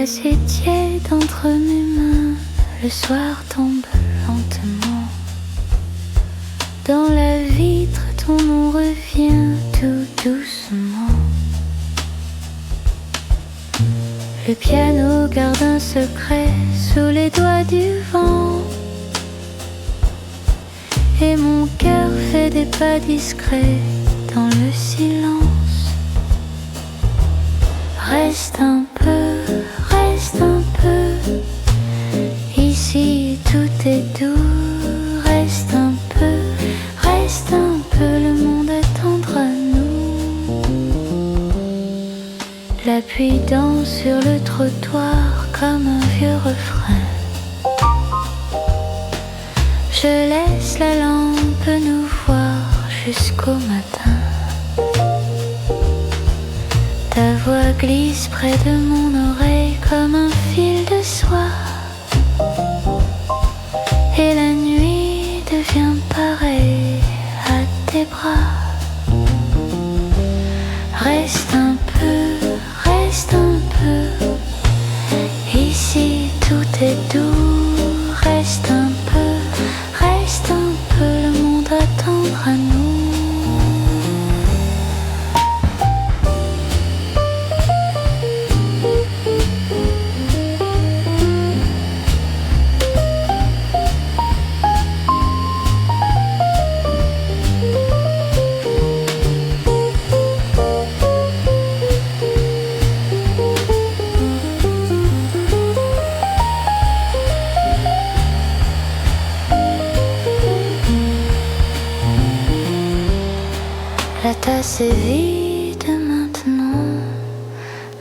assez tiède entre mes mains. Le soir tombe lentement. Dans la vitre, ton nom revient tout doucement. Le piano garde un secret sous les doigts du vent. Et mon cœur fait des pas discrets dans le silence. Reste un peu, ici tout est doux. Reste un peu, le monde attendra nous. La pluie danse sur le trottoir comme un vieux refrain. Je laisse la lampe nous voir jusqu'au matin. Ta voix glisse près de mon oreille comme un fil de soie. Et la nuit devient pareille à tes bras. Reste un peu, ici tout est doux. Reste un peu, le monde attendra nous. La tasse est vide maintenant,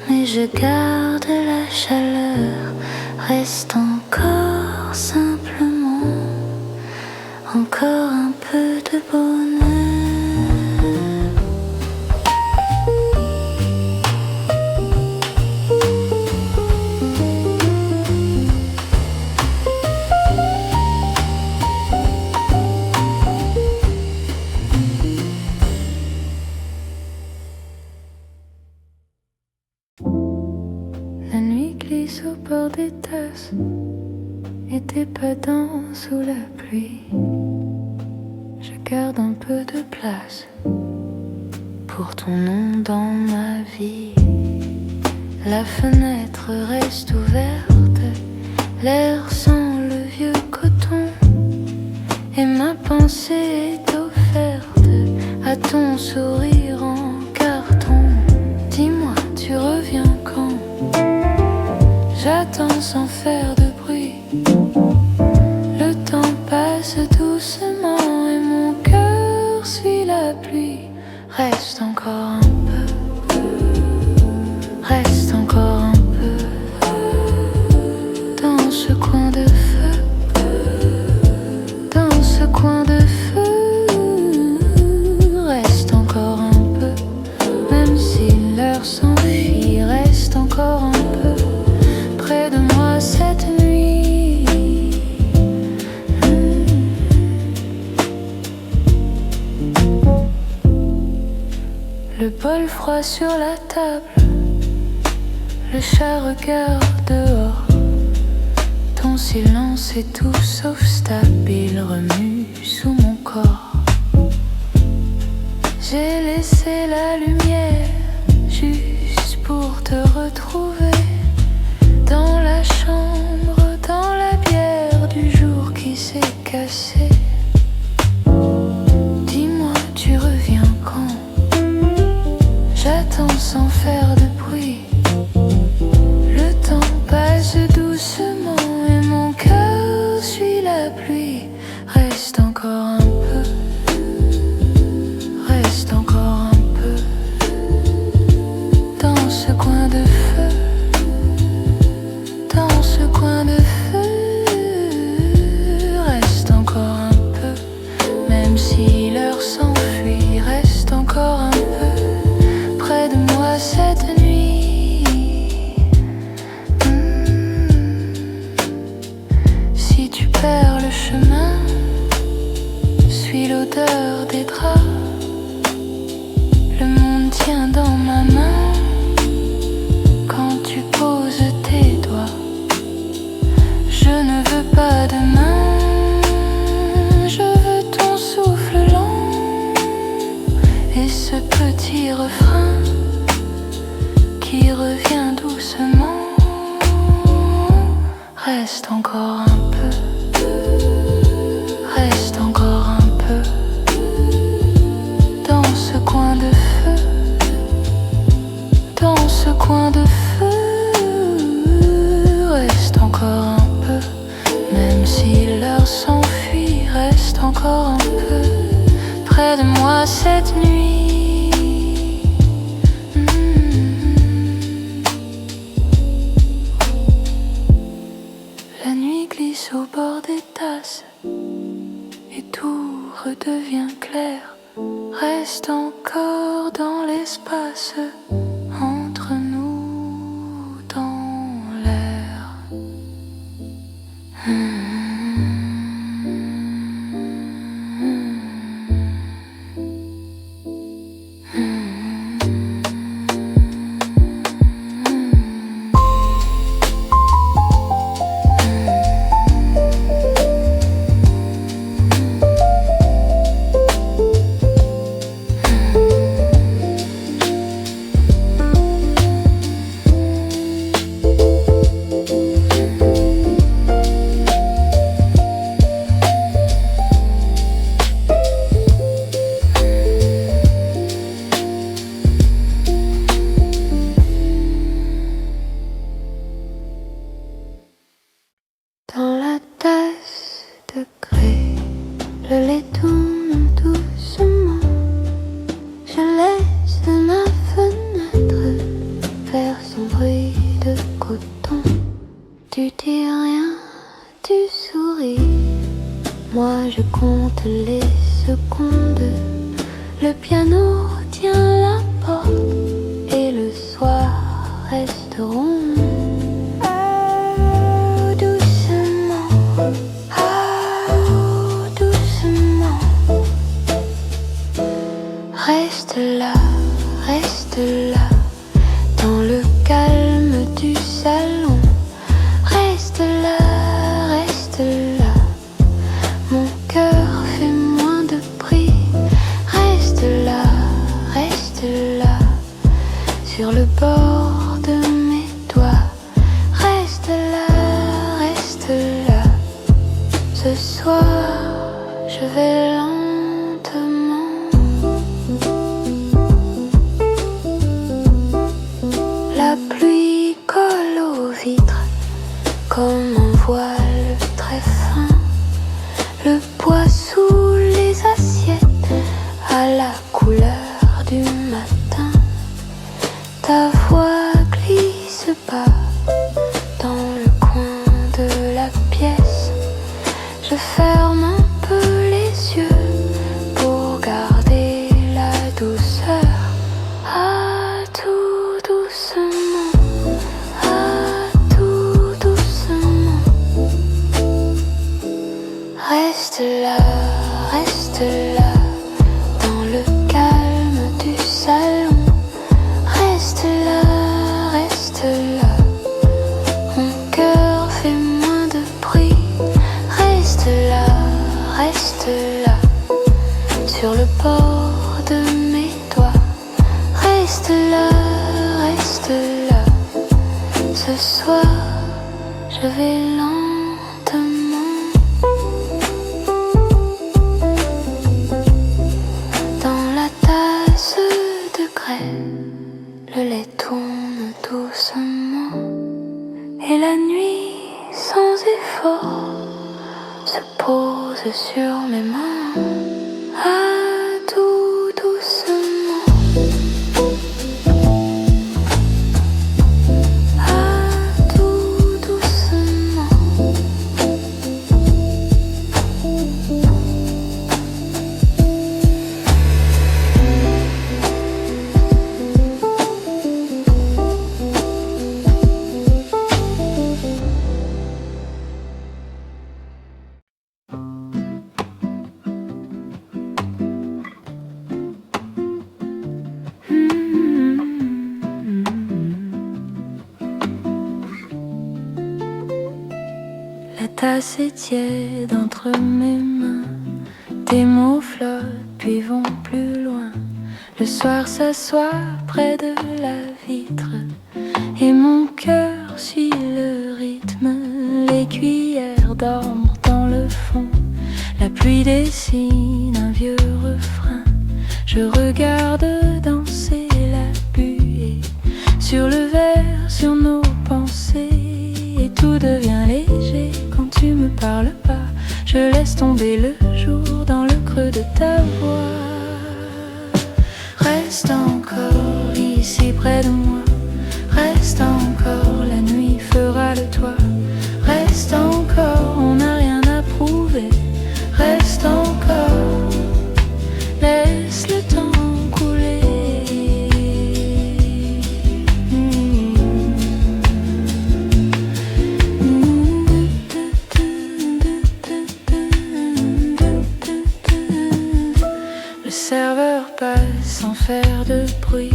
mais je garde la chaleur. Reste encore simplement, encore un peu de bonheur. La nuit glisse au bord des tasses et tes pas dansent sous la pluie. Je garde un peu de place pour ton nom dans ma vie. La fenêtre reste ouverte, l'air sent le vieux coton. Et ma pensée est offerte à ton sourire en carton. Dis-moi, tu reviens quand? J'attends sans faire de bruit. Le temps passe doucement et mon cœur suit la pluie. Reste encore un peu, reste encore un peu dans ce coin de feu, dans ce coin de feu. Reste encore un peu, même si l'heure s'enfuit. Reste encore un peu près de moi cette nuit. Le bol froid sur la table, le chat regarde dehors. Ton silence est tout sauf stable, il remue sous mon corps. J'ai laissé la lumière juste pour te retrouver. Dans la chambre, dans la bière du jour qui s'est cassée. Dis-moi, tu reviens quand? J'attends sans faire de bruit. Le temps passe doucement et mon cœur suit la pluie. Reste encore un peu, reste encore un peu dans ce coin de feu. Dans ce coin de feu, reste encore un peu, même si l'heure s'enfuit. Reste encore un peu près de moi cette nuit. Si tu perds le chemin, suis l'odeur des draps. Le monde tient dans ma main quand tu poses tes Reste encore un peu, reste encore un peu dans ce coin de feu, dans ce coin de feu. Reste encore un peu, même si l'heure s'enfuit. Reste encore un peu près de moi cette nuit. La nuit glisse au bord des tasses et tout redevient clair. Reste encore dans l'espace entre nous, dans l'air. Dans la tasse de craie, le lait tourne doucement. Je laisse ma fenêtre faire son bruit de coton. Tu dis rien, tu souris. Moi je compte les secondes. Le piano tient la porte et le soir reste rond. Reste là, dans le calme du salon. Reste là, mon cœur fait moins de bruit. Reste là, sur le bord de mes doigts. Reste là, ce soir je vais lentement. La pluie colle aux vitres comme un voile très fin. Le bois sous les assiettes à la couleur du matin. Ta voix glisse bas dans le coin de la pièce. Je ferme un peu les yeux pour garder la douceur. Ah, tout doucement, reste là, dans le calme du salon. Reste là, mon cœur fait moins de bruit. Reste là, sur le bord de mes doigts. Reste là, ce soir je vais lentement. Dans la tasse de craie, le lait tourne doucement. Et la nuit sans effort se pose sur mes mains. Ah, tout doucement. Ah, tout doucement. La tasse est tiède entre mes mains. Tes mots flottent puis vont plus loin. Le soir s'assoit près de la vitre et mon cœur suit le rythme. Les cuillères dorment dans le fond. La pluie dessine un vieux refrain. Je regarde danser la buée sur le verre, sur nos pensées. Et tout devient léger quand tu me parles pas. Je laisse tomber le jour dans le creux de ta voix. Reste encore ici près de moi. Reste encore, la nuit fera le toit. Reste encore, on n'a rien à prouver. Reste encore, laisse le temps couler. Le serveur passe sans faire de bruit.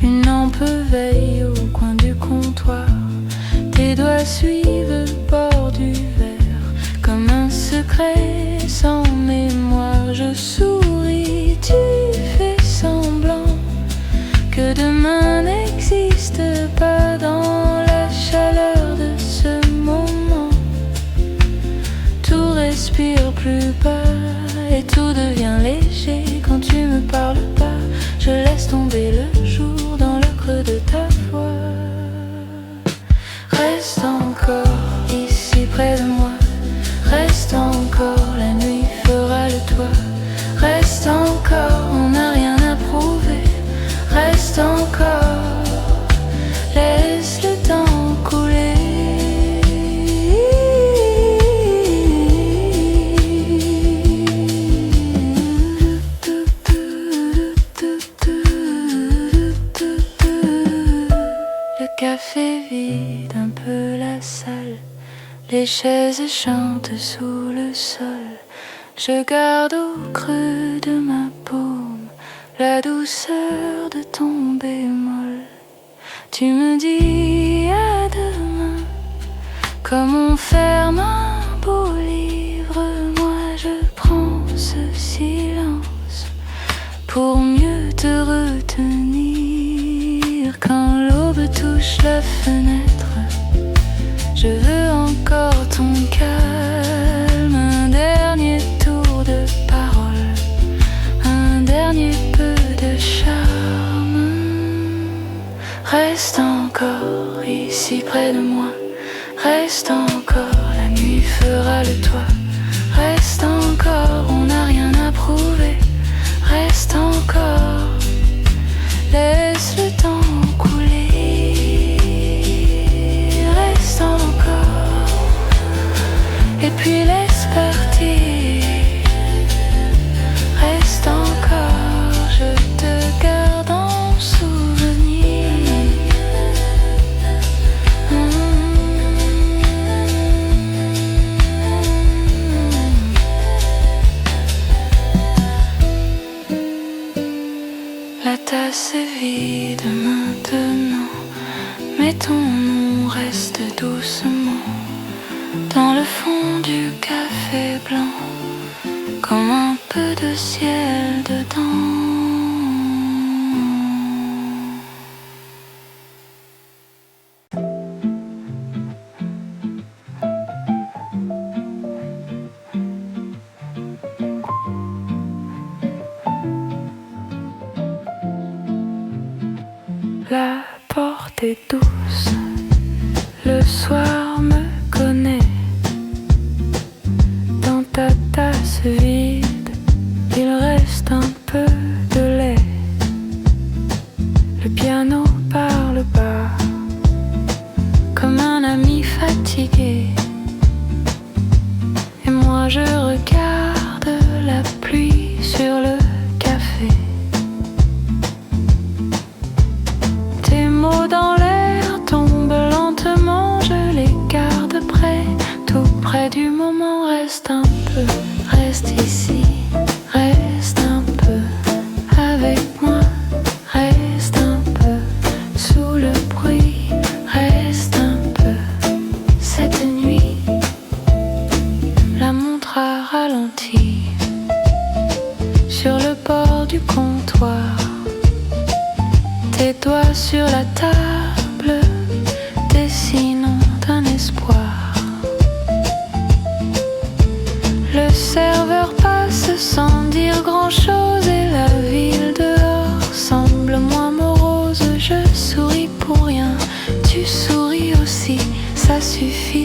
Une lampe veille au coin du comptoir. Tes doigts suivent le bord du verre comme un secret sans mémoire. Je souris, tu fais semblant que demain n'existe pas. Dans la chaleur de ce moment, tout respire plus bas et tout devient léger quand tu me parles pas. Je laisse tomber le jour dans le creux de ta voix. Reste encore ici près de moi. Reste encore, la nuit fera le toit. Reste encore, on n'a rien à prouver. Reste encore, laisse le temps couler. Le café vide un peu la salle. Les chaises chantent sous le sol. Je garde au creux de ma paume la douceur de ton bémol. Tu me dis à demain, comme on ferme un beau livre. Moi je prends ce silence pour mieux te retenir. Quand l'aube touche la fenêtre, je veux encore ton calme. Un dernier tour de parole, un dernier peu de charme. Reste encore ici près de moi. Reste encore, la nuit fera le toit. Reste encore, on n'a rien à prouver. Reste encore, laisse le temps couler. Reste encore, et puis laisse partir. Reste encore, je te garde en souvenir. La tasse est vide maintenant, mais ton nom reste doucement dans le fond du café blanc, comme un peu de ciel dedans. La porte est douce, le soir me connaît. Dans ta tasse vide, il reste un peu de lait. Le piano parle bas, comme un ami fatigué. Et moi je regarde la pluie sur le café. Tes mots dans l'air sans dire grand-chose et la ville dehors semble moins morose. Je souris pour rien, tu souris aussi.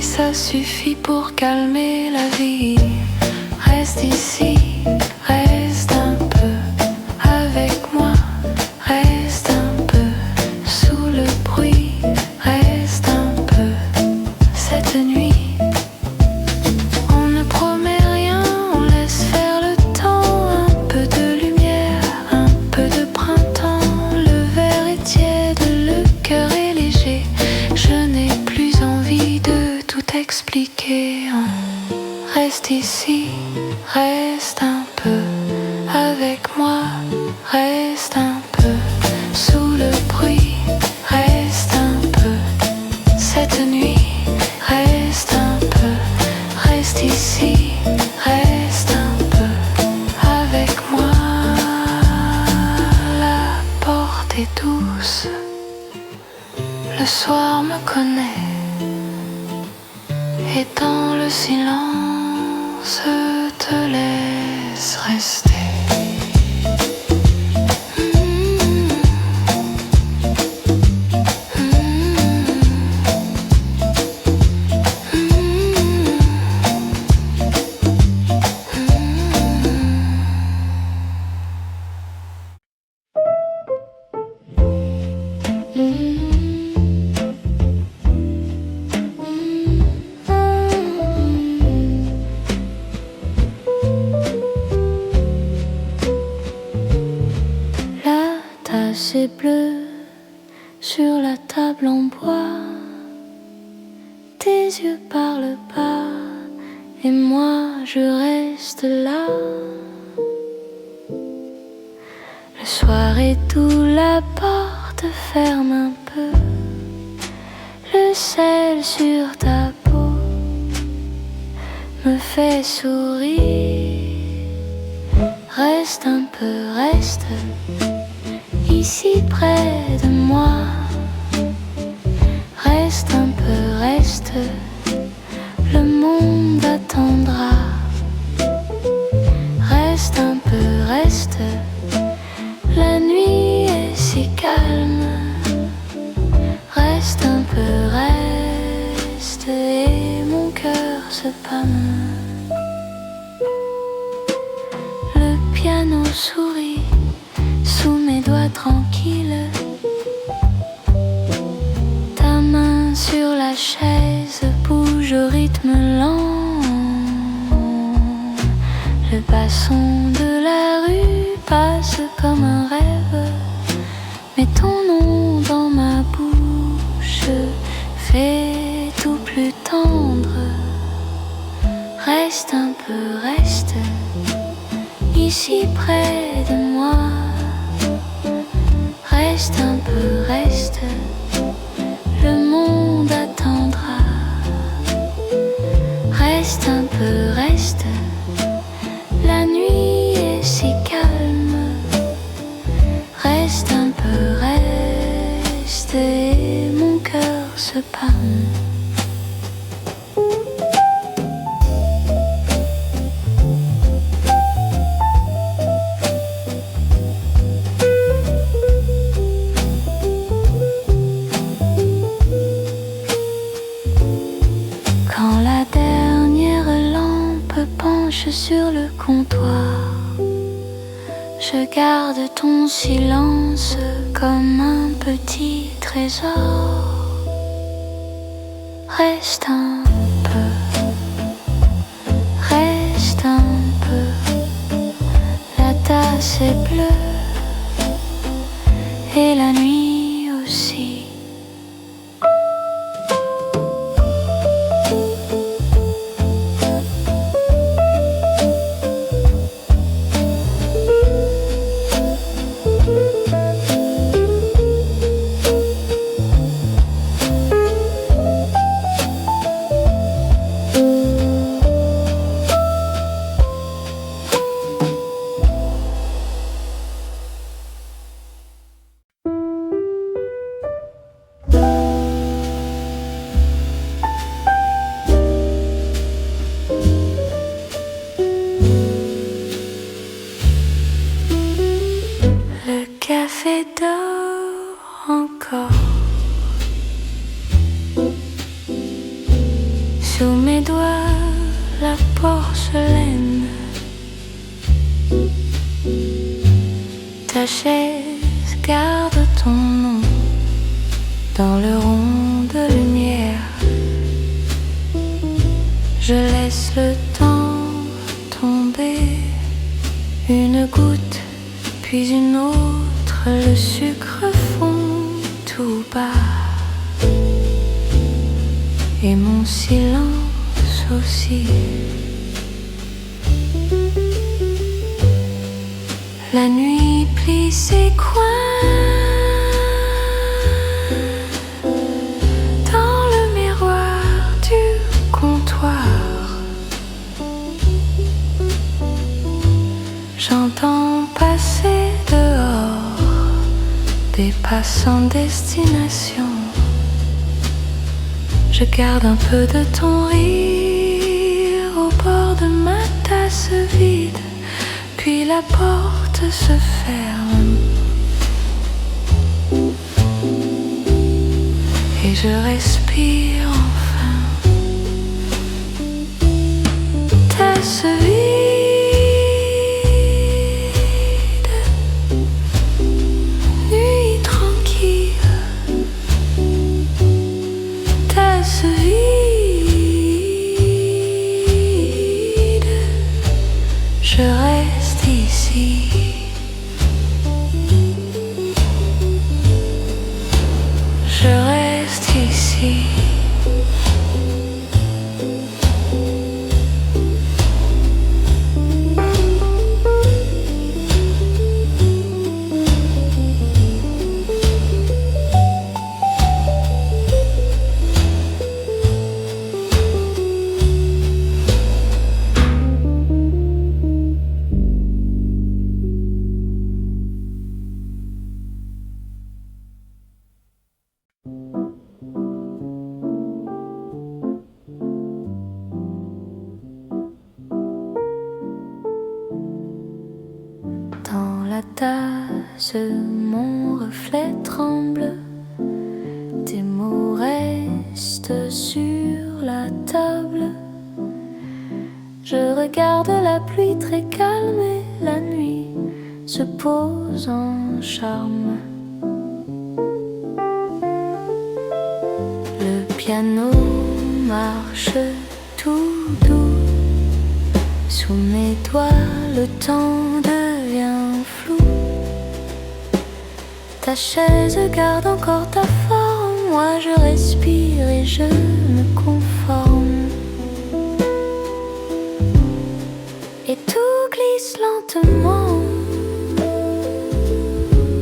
Ça suffit pour calmer la vie. Reste ici, reste un peu avec moi. Reste un peu sous le bruit. Reste un peu cette nuit. On ne promet rien, on laisse faire le temps. Un peu de lumière, un peu de printemps. Le verre est tiède, le cœur est léger. Je n'ai plus envie de tout expliquer. Reste ici, reste un peu avec moi. Reste un peu sous le bruit. Reste un peu cette nuit. Reste un peu, reste ici. Reste un peu avec moi. La porte est douce. Le soir me connaît. Et dans le silence te laisse rester. C'est bleu sur la table en bois. Tes yeux parlent pas et moi je reste là. Le soir est doux, la porte ferme un peu. Le sel sur ta peau me fait sourire. Reste un peu, reste ici près de moi. Reste un peu, reste, le monde attendra. Reste un peu, reste, la nuit est si calme. Reste un peu, reste, et mon cœur se pâme. Le piano sourit sous mes doigts tranquilles. Ta main sur la chaise bouge au rythme lent. Le basson de la rue passe comme un rêve. Mais ton nom dans ma bouche fait tout plus tendre. Reste un peu, reste ici près de moi. Reste un peu, reste, le monde attendra. Reste un peu, reste, la nuit est si calme. Reste un peu, reste, et mon cœur se pâme. Sur le comptoir, je garde ton silence comme un petit trésor. Reste un peu, reste un peu, la tasse est bleue et la nuit aussi. Sous mes doigts, la porcelaine. Ta chaise garde ton nom dans le rond de lumière. Je laisse le temps tomber, une goutte puis une autre, le sucre fond tout bas. Et mon silence aussi. La nuit plie ses coins dans le miroir du comptoir. J'entends passer dehors des passants destination. Je garde un peu de ton rire au bord de ma tasse vide, puis la porte se ferme et je respire enfin. Tasse vide, nuit tranquille. Tasse vide, je reste ici. Je reste ici. Dans la tasse, mon reflet tremble. Tes mots restent sur la table. Je regarde la pluie très calme et la nuit se pose en charme. Le piano marche tout doux. Sous mes doigts, le temps devient flou. Ta chaise garde encore ta forme. Moi je respire et je me conforme. Et tout glisse lentement,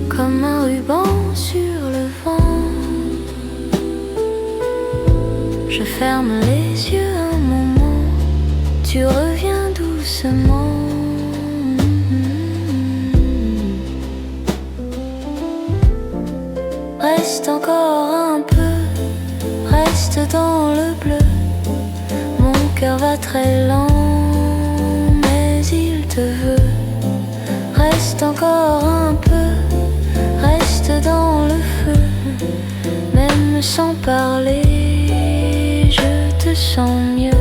comme un ruban sur le vent. Je ferme les yeux un moment, tu reviens doucement. Reste encore un peu, reste dans le bleu. Mon cœur va très lent, mais il te veut. Reste encore un peu, reste dans le feu. Même sans parler, je te sens mieux.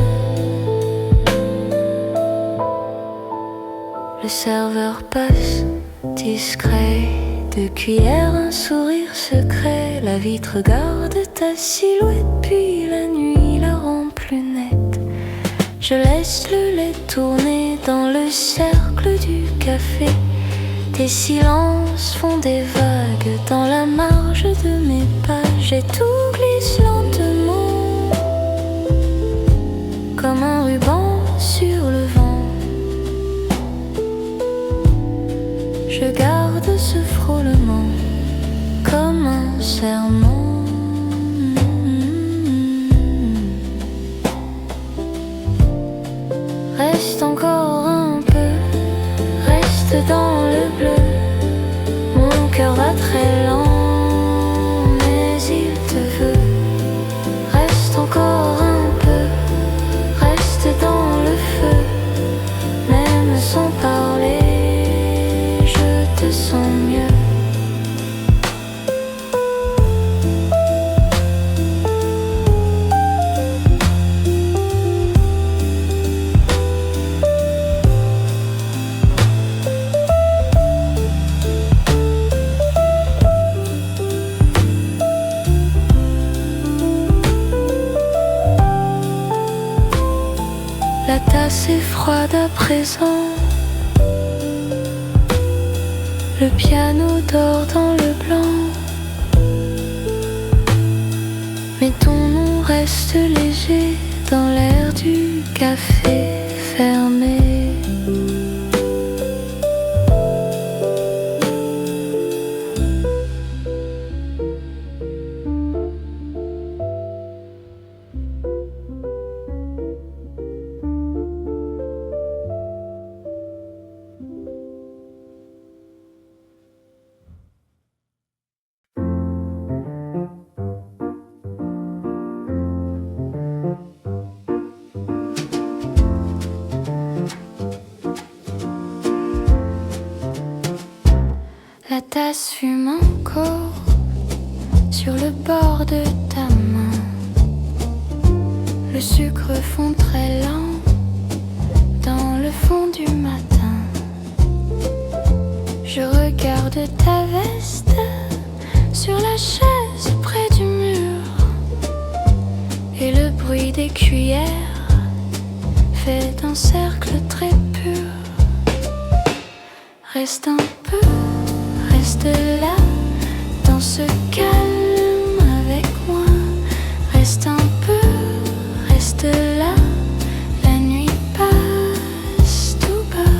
Le serveur passe, discret. De cuillère, un sourire secret. La vitre garde ta silhouette, puis la nuit la rend plus nette. Je laisse le lait tourner dans le cercle du café. Tes silences font des vagues dans la marge de mes pages. Et tout glisse lentement, comme un ruban sur le vent. Je garde ce frôlement comme un serment. Reste encore un peu, reste dans le bleu. Mon cœur va très lent, mais il te veut. Reste encore un peu, reste dans le feu. Même sans parler, je te sens mieux. La tasse est froide à présent. Le piano dort dans le blanc. Mais ton nom reste léger dans l'air du café fermé. La tasse fume encore sur le bord de ta main. Le sucre fond très lent dans le fond du matin. Je regarde ta veste sur la chaise près du mur. Et le bruit des cuillères fait un cercle très pur. Reste un peu. Reste là, dans ce calme avec moi. Reste un peu, reste là. La nuit passe tout bas.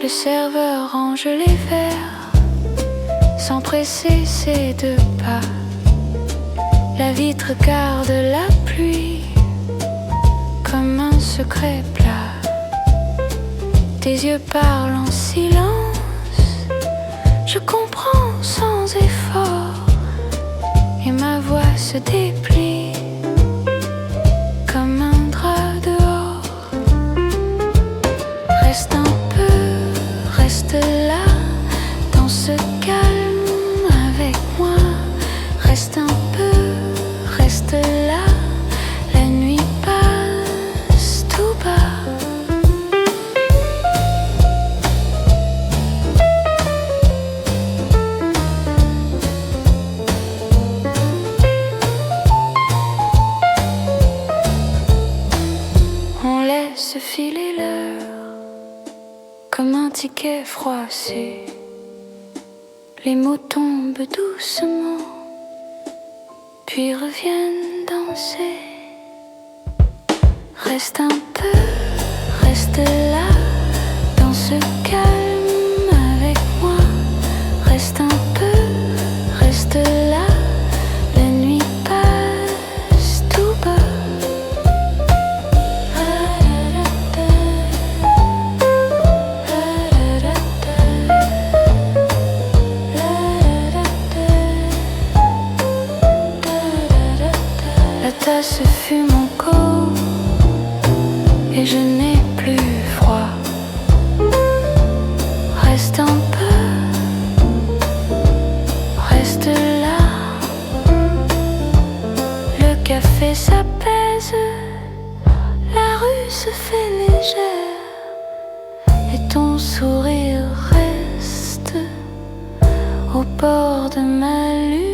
Le serveur range les verres sans presser ses deux pas. La vitre garde la pluie comme un secret plat. Tes yeux parlent en silence. Je comprends sans effort. Et ma voix se déplie comme un drap dehors. Reste un peu, reste là, dans ce calme avec moi. Reste un peu, reste là. La nuit passe tout bas. On laisse filer l'heure comme un ticket froissé. Les mots tombent doucement puis reviennent danser. Reste un peu, reste là, dans ce calme avec moi. Reste un peu, reste là, la nuit passe tout bas. La tasse fume encore et je n'ai plus froid. Reste un peu, reste là. Le café s'apaise, la rue se fait légère. Et ton sourire reste au bord de ma lumière.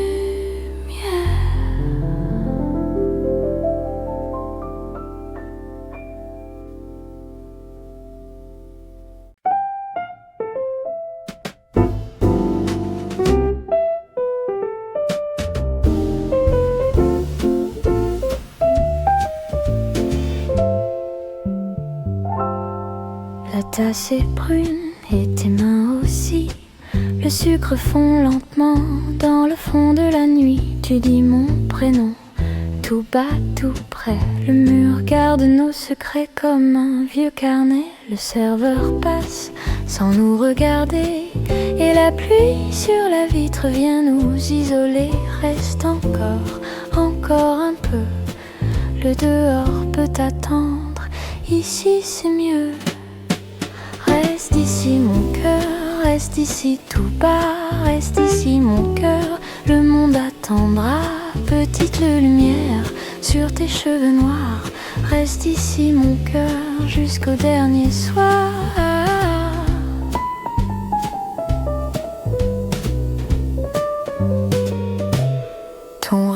La tasse est brune et tes mains aussi. Le sucre fond lentement dans le fond de la nuit. Tu dis mon prénom, tout bas, tout près. Le mur garde nos secrets comme un vieux carnet. Le serveur passe sans nous regarder. Et la pluie sur la vitre vient nous isoler. Reste encore, encore un peu. Le dehors peut attendre, ici c'est mieux. Reste ici mon cœur, reste ici tout bas, reste ici mon cœur. Le monde attendra, petite lumière sur tes cheveux noirs. Reste ici mon cœur jusqu'au dernier soir.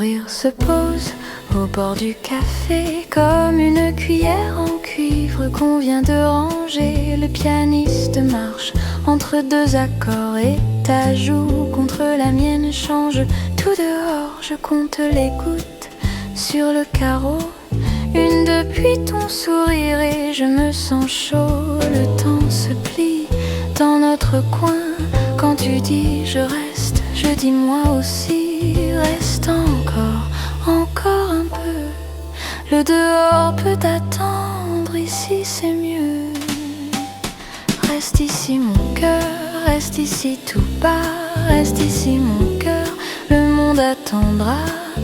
sourire se pose au bord du café comme une cuillère en cuivre qu'on vient de ranger. Le pianiste marche entre deux accords et ta joue contre la mienne change. Tout dehors, je compte les gouttes sur le carreau. Une depuis ton sourire et je me sens chaud. Le temps se plie dans notre coin. Quand tu dis je reste, je dis moi aussi. Reste encore, encore un peu. Le dehors peut attendre, ici c'est mieux. Reste ici mon cœur, reste ici tout bas. Reste ici mon cœur, le monde attendra.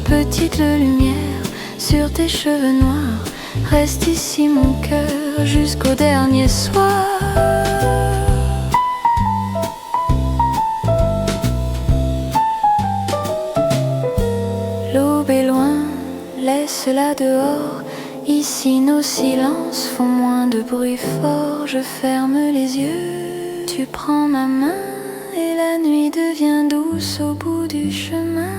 Petite lumière sur tes cheveux noirs. Reste ici mon cœur jusqu'au dernier soir. L'aube est loin, laisse-la dehors. Ici nos silences font moins de bruit fort. Je ferme les yeux, tu prends ma main et la nuit devient douce au bout du chemin.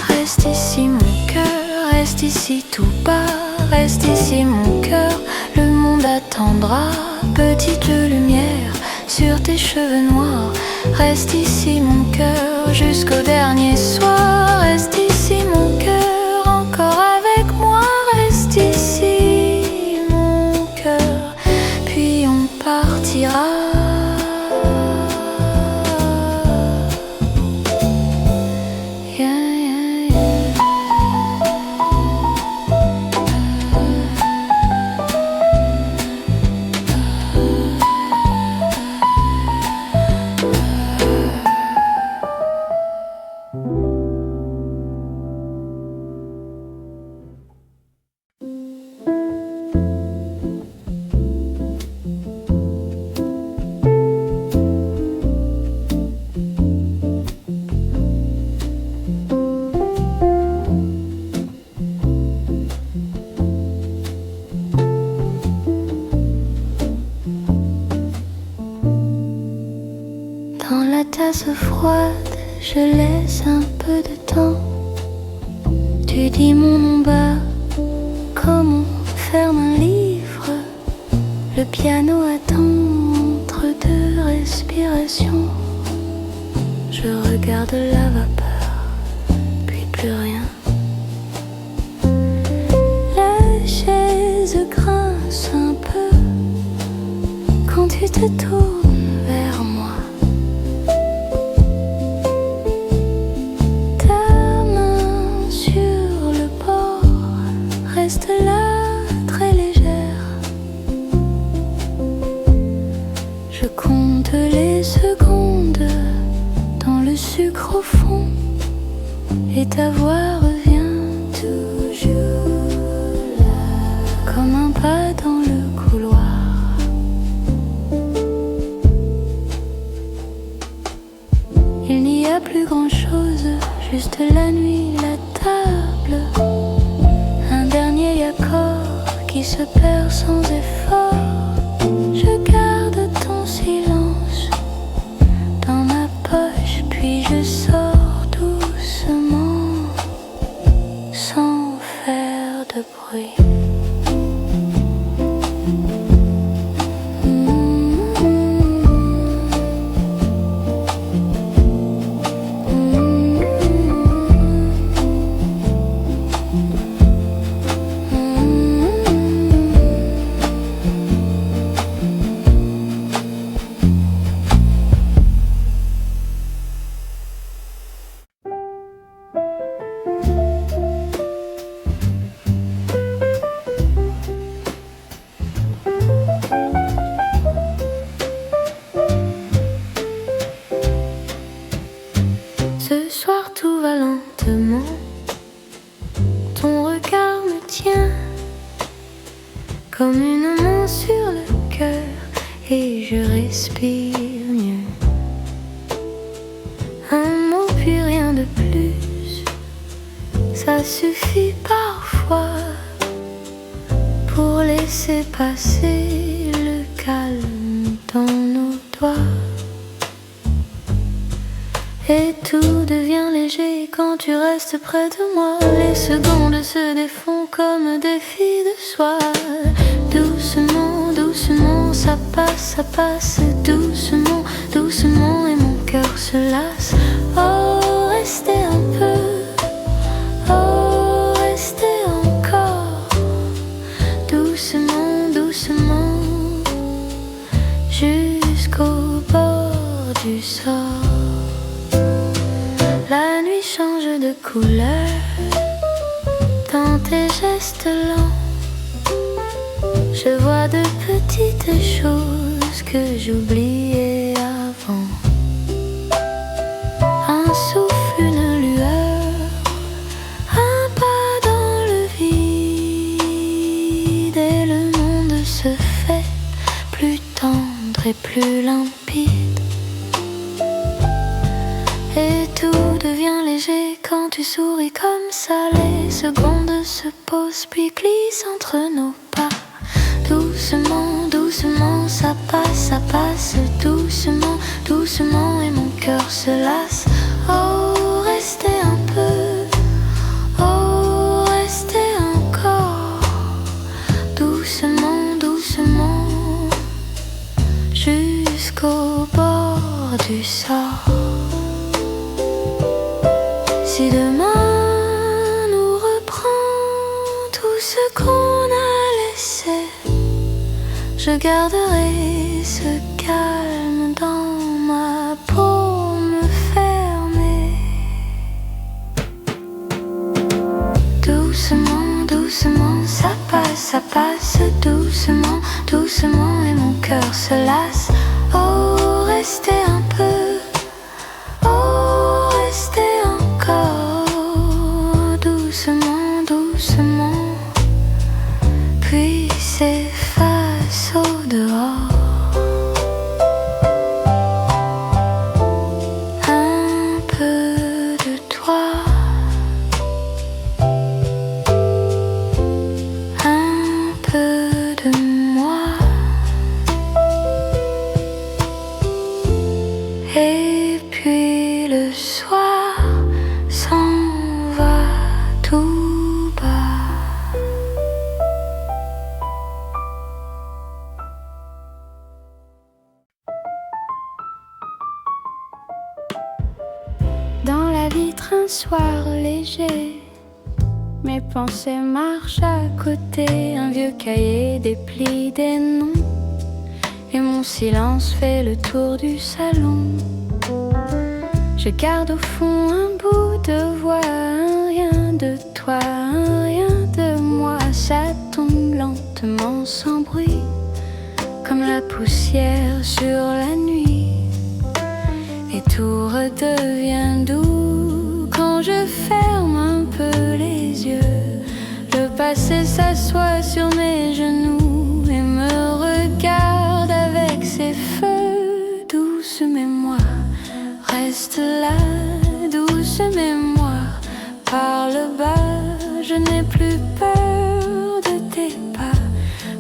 Reste ici mon cœur, reste ici tout bas. Reste ici mon cœur, le monde attendra. Petite lumière sur tes cheveux noirs. Reste ici mon cœur jusqu'au dernier soir. Reste ici mon cœur encore avec moi. Reste ici mon cœur, puis on partira. Dans la tasse froide, je laisse un peu de temps. Tu dis mon nom bas, comme on ferme un livre. Le piano attend entre deux respirations. Je regarde la vapeur, puis plus rien. La chaise grince un peu quand tu te tournes vers moi. Reste là, très légère. Je compte les secondes dans le sucre au fond. Et ta voix revient toujours là, comme un pas dans le couloir. Il n'y a plus grand chose, juste la nuit, la table. Dernier accord qui se perd sans effort. Je garde ton silence dans ma poche, puis je sors doucement sans faire de bruit. Ce soir tout va lentement, ton regard me tient comme une main sur le cœur et je respire mieux. Un mot puis rien de plus, ça suffit parfois pour laisser passer le calme dans nos doigts. Et tout devient léger quand tu restes près de moi. Les secondes se défont comme des filles de soie. Doucement, doucement, ça passe. Doucement, doucement, et mon cœur se lasse. Oh, restez un peu. Oh, restez encore. Doucement, doucement, jusqu'au bord du sort. La nuit change de couleur dans tes gestes lents. Je vois de petites choses que j'oubliais avant. Un souffle, une lueur, un pas dans le vide, et le monde se fait plus tendre et plus limpide. Et tout devient léger quand tu souris comme ça. Les secondes se posent puis glissent entre nos pas. Doucement, doucement, ça passe. Doucement, doucement, et mon cœur se lasse. Oh, restez un peu. Oh, restez encore. Doucement, doucement, jusqu'au bord du sort. Si demain nous reprend tout ce qu'on a laissé, je garderai ce calme dans ma paume fermée. Doucement, doucement, ça passe. Doucement, doucement, et mon cœur se lasse. Oh, restez un peu. Oh, restez encore. Doucement, doucement, puis s'efface au dehors. Un peu de toi, un peu de moi, et puis le soir s'en va tout bas. Dans la vitre un soir léger, mes pensées marchent à côté. Un vieux cahier déplie des noms, et mon silence fait le tour du salon. Je garde au fond un bout de voix, un rien de toi, un rien de moi. Ça tombe lentement sans bruit, comme la poussière sur la nuit. Et tout redevient doux quand je ferme un peu les yeux. Le passé s'assoit sur mes genoux et me regarde avec ses feux. Douce mémoire, reste là. Douce mémoire, parle bas. Je n'ai plus peur de tes pas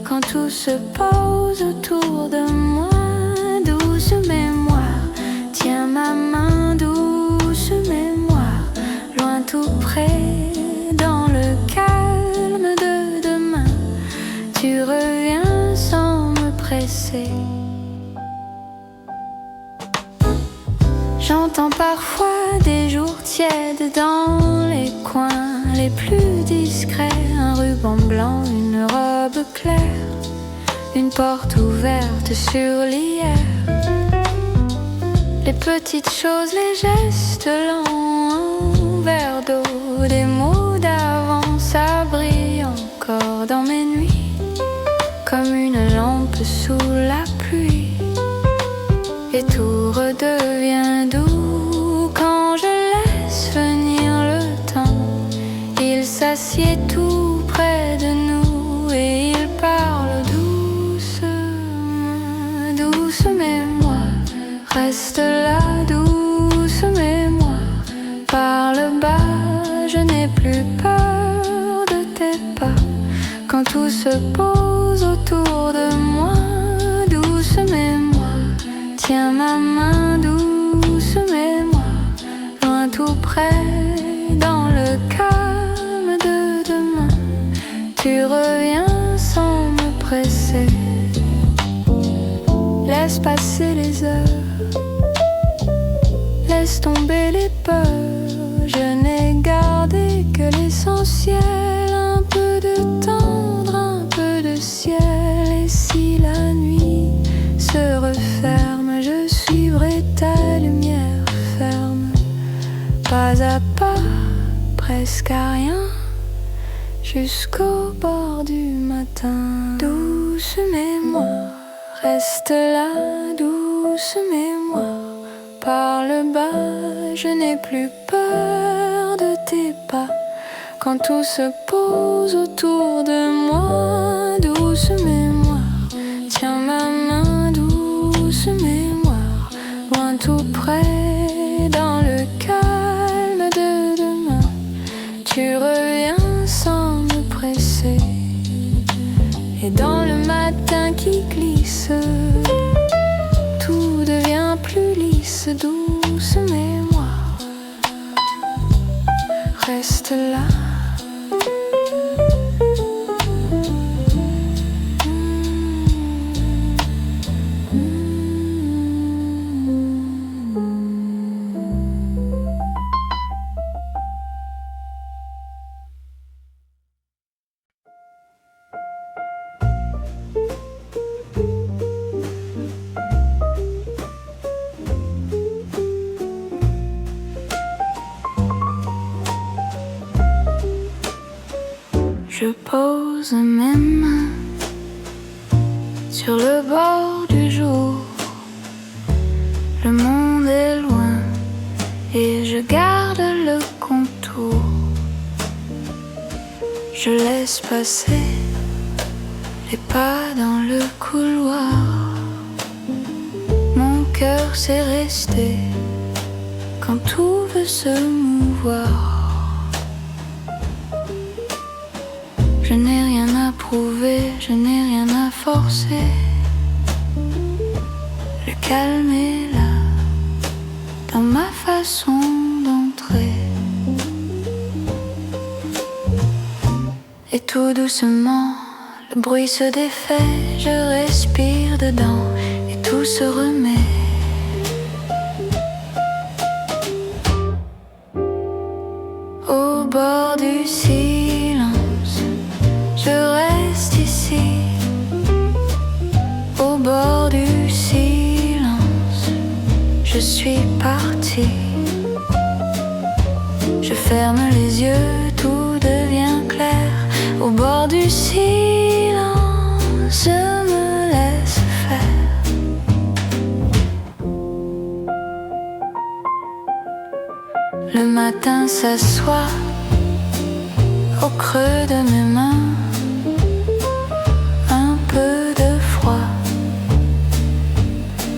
quand tout se pose autour de moi. Douce mémoire, tiens ma main. Douce mémoire, loin tout près, dans le calme de demain. Tu reviens sans me presser. J'entends parfois des jours tièdes dans les coins les plus discrets. Un ruban blanc, une robe claire, une porte ouverte sur l'hier. Les petites choses, les gestes lents, un verre d'eau, des mots d'avant. Ça brille encore dans mes nuits, comme une lampe sous la pluie. Et tout redevient doux quand je laisse venir le temps. Il s'assied tout près de nous et il parle doucement. Douce mémoire, reste là. Douce mémoire, parle bas. Je n'ai plus peur de tes pas quand tout se pose autour de moi. Douce mémoire, tiens ma main. Douce mémoire, laisse passer les heures, laisse tomber les peurs. Je n'ai gardé que l'essentiel, un peu de tendre, un peu de ciel. Et si la nuit se referme, je suivrai ta lumière ferme, pas à pas, presque à rien, jusqu'au bord du matin. Douce mémoire, reste là, douce mémoire, parle bas, je n'ai plus peur de tes pas. Quand tout se pose autour de moi, douce mémoire, tiens ma main, douce mémoire, loin tout près, dans le calme de demain, tu reviens sans me presser. Et dans le matin qui glisse, tout devient plus lisse, douce mémoire, reste là. Je pose mes mains sur le bord du jour. Le monde est loin et je garde le contour. Je laisse passer les pas dans le couloir. Mon cœur s'est resté quand tout veut se mouvoir. Je n'ai rien à prouver, je n'ai rien à forcer. Le calme est là, dans ma façon d'entrer. Et tout doucement, le bruit se défait, je respire dedans et tout se remet. Au bord du silence, je reste ici. Au bord du silence, je suis partie. Je ferme les yeux, tout devient clair. Au bord du silence, je me laisse faire. Le matin s'assoit au creux de mes mains. Un peu de froid,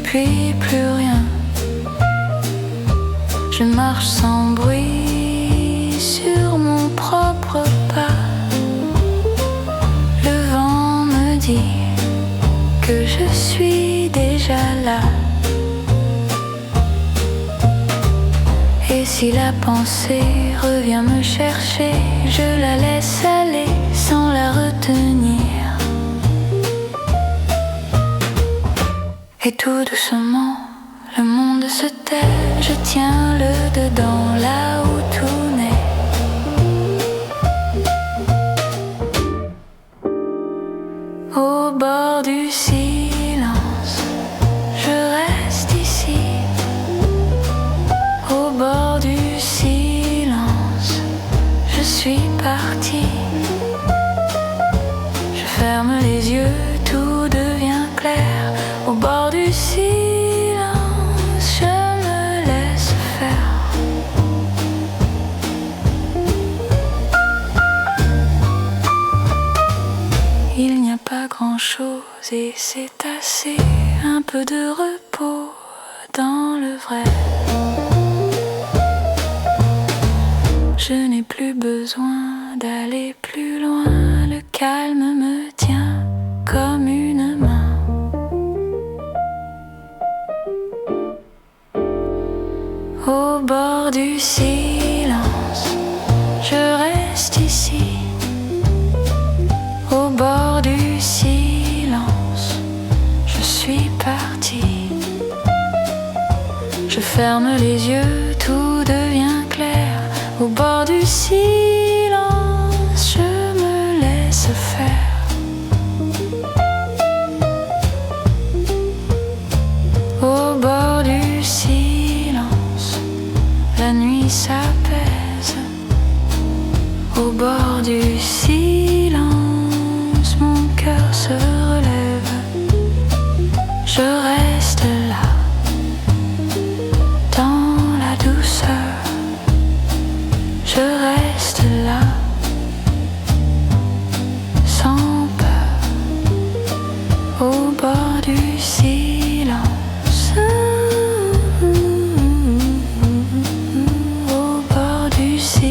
puis plus rien. Je marche sans bruit sur mon propre pas. Le vent me dit que je suis déjà là. Et si la pensée revient me chercher, je la laisse aller sans la retenir. Et tout doucement, le monde se tait, je tiens le dedans là où tout naît. Au bord du silence, je reste ici. Au bord du silence, je suis partie. Je ferme les yeux, tout devient clair. Au bord du silence, je me laisse faire. Il n'y a pas grand-chose et c'est assez. Un peu de repos dans le vrai. Je n'ai plus besoin d'aller plus loin. Le calme me tient comme une main. Au bord du silence, je reste ici. Au bord du silence, je suis partie. Je ferme les yeux, tout devient clair. Au bord du silence, je me laisse faire. Au bord du silence, la nuit s'apaise. Au bord du silence, mon cœur se relève. Je reste là, dans la douceur. Je reste là, sans peur. Au bord du silence, au bord du silence.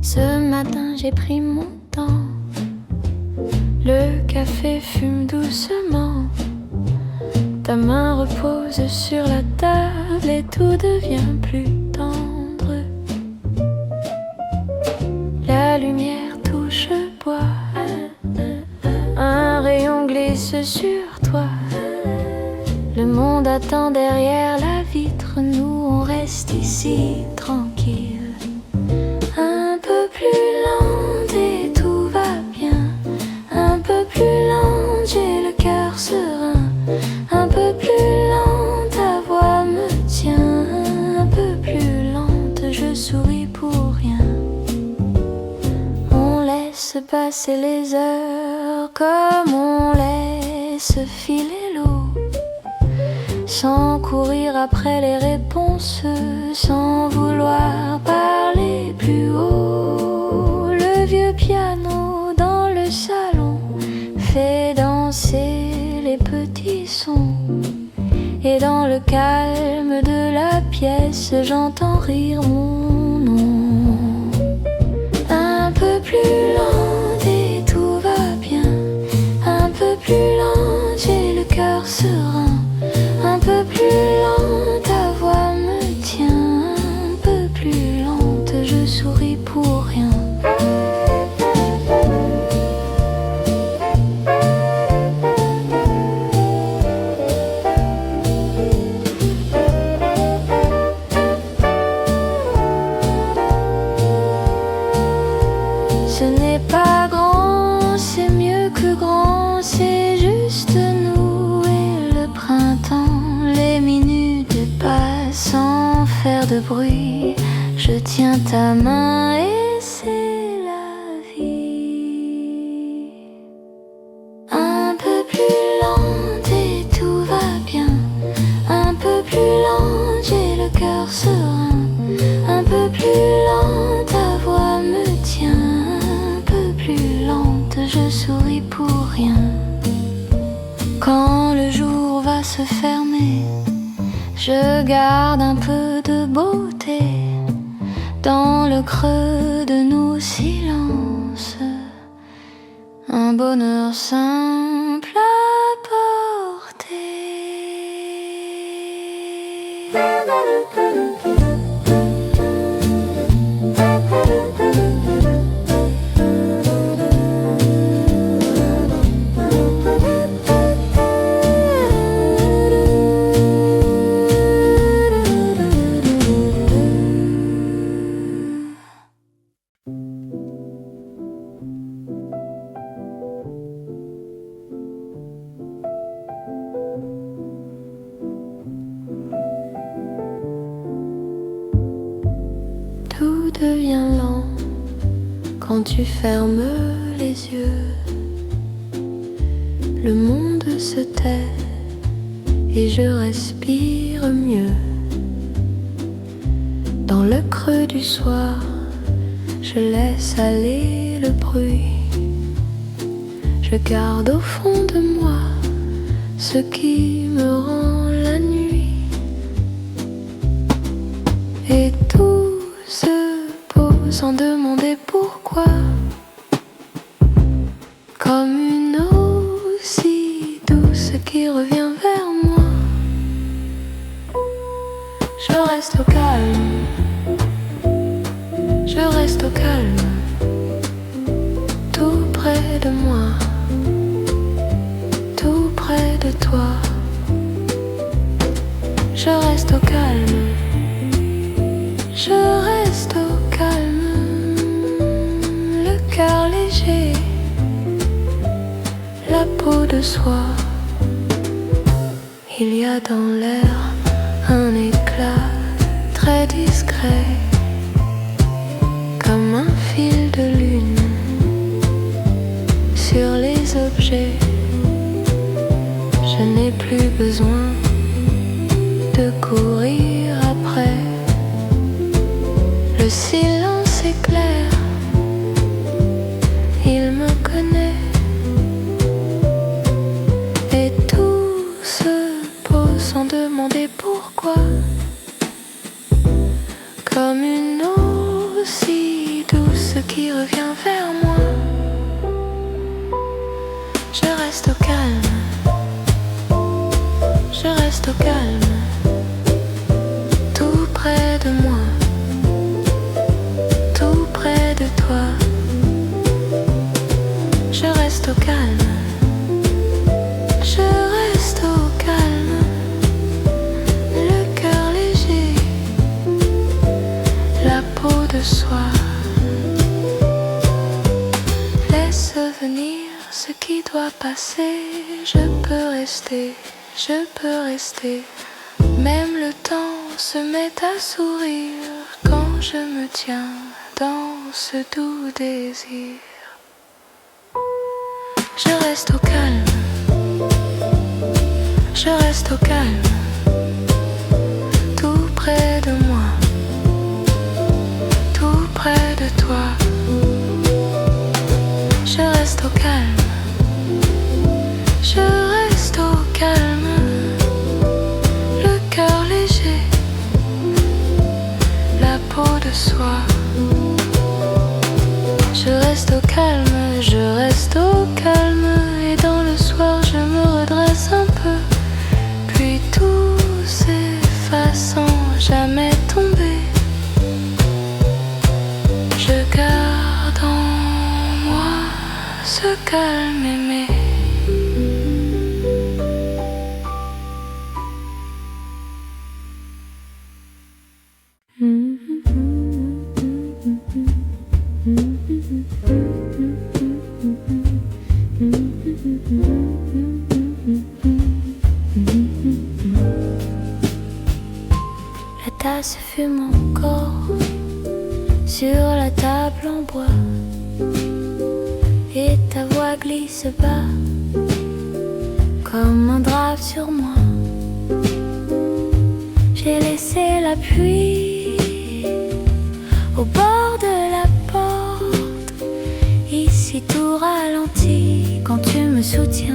Ce matin j'ai pris mon temps. Le café fume doucement. Ta main repose sur la table et tout devient plus tendre. La lumière touche le bois. Un rayon glisse sur toi. Le monde attend derrière la vitre. Nous on reste ici tranquille. Un peu plus lente et tout va bien. Un peu plus lente, j'ai le cœur serein. Un peu plus lente, ta voix me tient. Un peu plus lente, je souris pour rien. On laisse passer les heures comme on laisse filer l'eau. Sans courir après les réponses, sans vouloir parler plus haut. Le vieux piano dans le salon fait danser les petits sons. Et dans le calme de la pièce, j'entends rire mon nom. Un peu plus lente et tout va bien. Un peu plus lente, j'ai le cœur serein. Un peu plus lente, ta voix me tient. Un peu plus lente, je souris pour rien. Ce n'est pas grand, c'est mieux que grand, c'est juste nous et le printemps. Les minutes passent sans faire de bruit. Je tiens ta main et c'est la vie. Un peu plus lente et tout va bien. Un peu plus lente, j'ai le cœur serein. Un peu plus lente, ta voix me tient. Un peu plus lente, je souris pour rien. Quand le jour va se fermer, je garde un peu de beauté dans le creux de nos silences. Un bonheur simple à porter. Tout devient lent quand tu fermes les yeux. Le monde se tait et je respire mieux. Dans le creux du soir, je laisse aller le bruit. Je garde au fond de moi ce qui me rend la nuit. Et tout se pose sans demander pourquoi. Comme une eau si douce qui revient vers moi. Je reste au calme. Je reste au calme. Tout près de moi. Tout près de toi. Je reste au calme. Je reste au calme. Le cœur léger. La peau de soie. Il y a dans l'air un éclat très discret, comme un fil de lune sur les objets. Je n'ai plus besoin de courir après. Le silence est clair, il me connaît. Et tout se pose sans demander pourquoi. Comme une eau si douce qui revient vers moi. Je reste au calme. Je reste au calme. Tout près de moi. Tout près de toi. Je reste au calme. Je reste au calme. Le cœur léger. La peau de soie. Laisse venir ce qui doit passer. Je peux rester, je peux rester. Même le temps se met à sourire quand je me tiens dans ce doux désir. Je reste au calme. Je reste au calme. Tout près de moi. Tout près de toi. Je reste au calme. Je reste au calme. Le cœur léger. La peau de soie. Je reste au calme. Je reste au calme. Et dans le soir je me redresse un peu. Puis tout s'efface sans jamais tomber. Je garde en moi ce calme aimé. La tasse fume encore sur la table en bois. Et ta voix glisse bas comme un drap sur moi. J'ai laissé la pluie au bord de la porte. Ici tout ralentit quand tu me soutiens.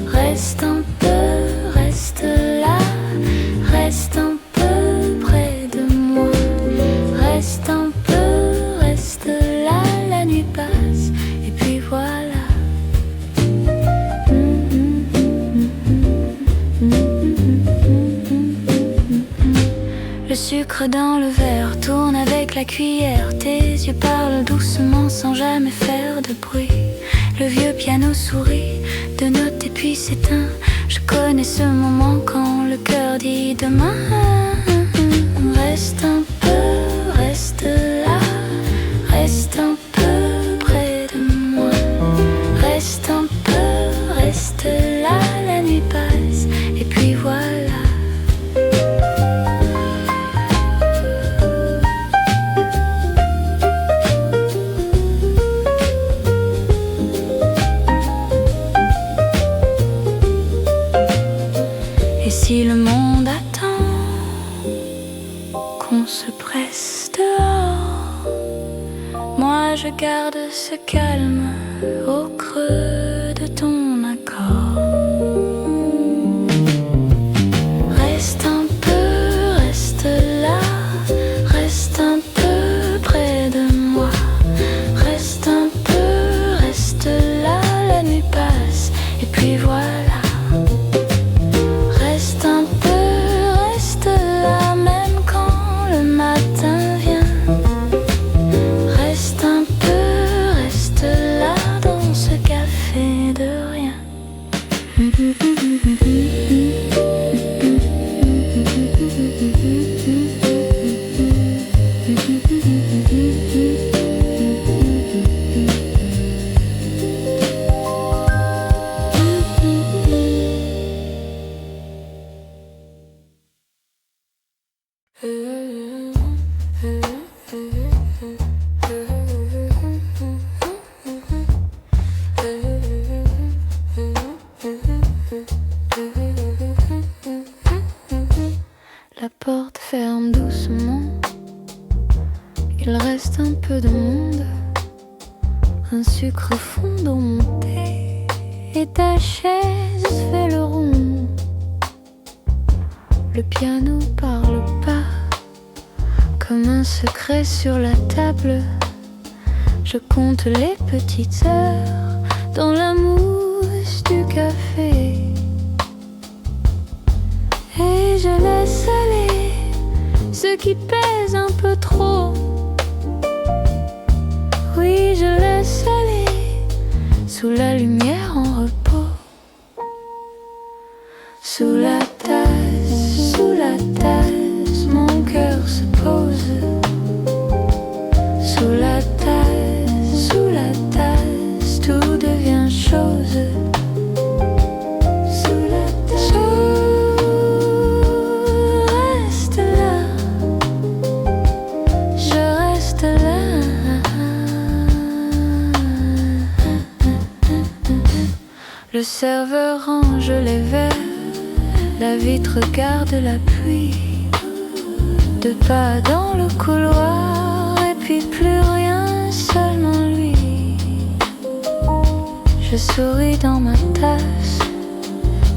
Reste un peu, reste là. Reste un peu près de moi. Reste un peu, reste là. La nuit passe et puis voilà. Le sucre dans le verre tourne avec la cuillère. Tes yeux parlent doucement sans jamais faire de bruit. Le vieux piano sourit, de notes et puis s'éteint. Je connais ce moment quand le cœur dit demain. Reste un peu, reste là. Reste un peu près de moi. Reste un peu, reste là. La nuit passe et puis voilà. Si le monde attend qu'on se presse dehors, moi je garde ce calme au creux de ton accord. Reste un peu, reste là. monte doucement. Il reste un peu de monde, un sucre fond dans mon thé, et ta chaise fait le rond. Le piano parle pas, comme un secret sur la table. Je compte les petites heures dans la mousse du café, et je laisse aller ce qui pèse un peu trop. Oui, je laisse aller sous la lumière en repos. Sous la tasse, mon cœur se pose. Sous la tasse, tout devient chose. Sous la tasse, je reste là. Le serveur range les verres, la vitre garde la pluie. Deux pas dans le couloir et puis plus rien, seulement lui. Je souris dans ma tasse,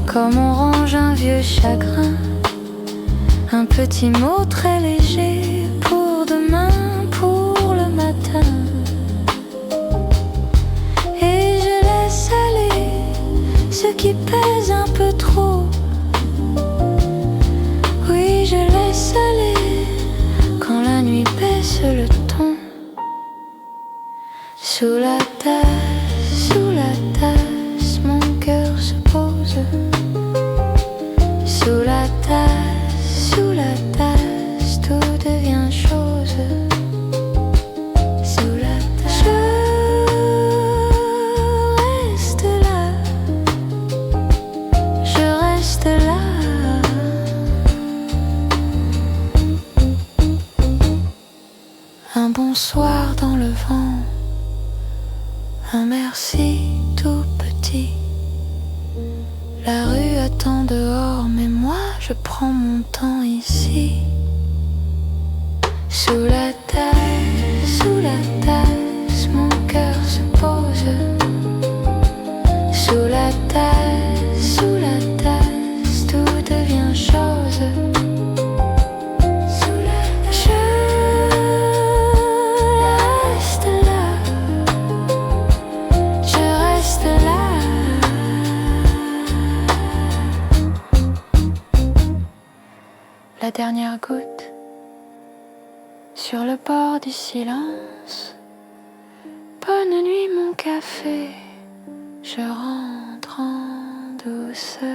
comme on range un vieux chagrin. Un petit mot très léger pour demain, pour le matin. Et je laisse aller ce qui pèse un peu trop. Oui, je laisse aller quand la nuit baisse le ton. Sous la tasse, mon cœur se pose. Sous la tasse, tout devient chose. Sous la tasse, je reste là. Un bonsoir dans le vent, un merci tout petit. La rue attend dehors, mais moi je prends mon temps ici. Sous la tasse, mon cœur se pose. Sous la tasse, tout devient chose. La dernière goutte sur le bord du silence. Bonne nuit mon café, je rentre en douceur.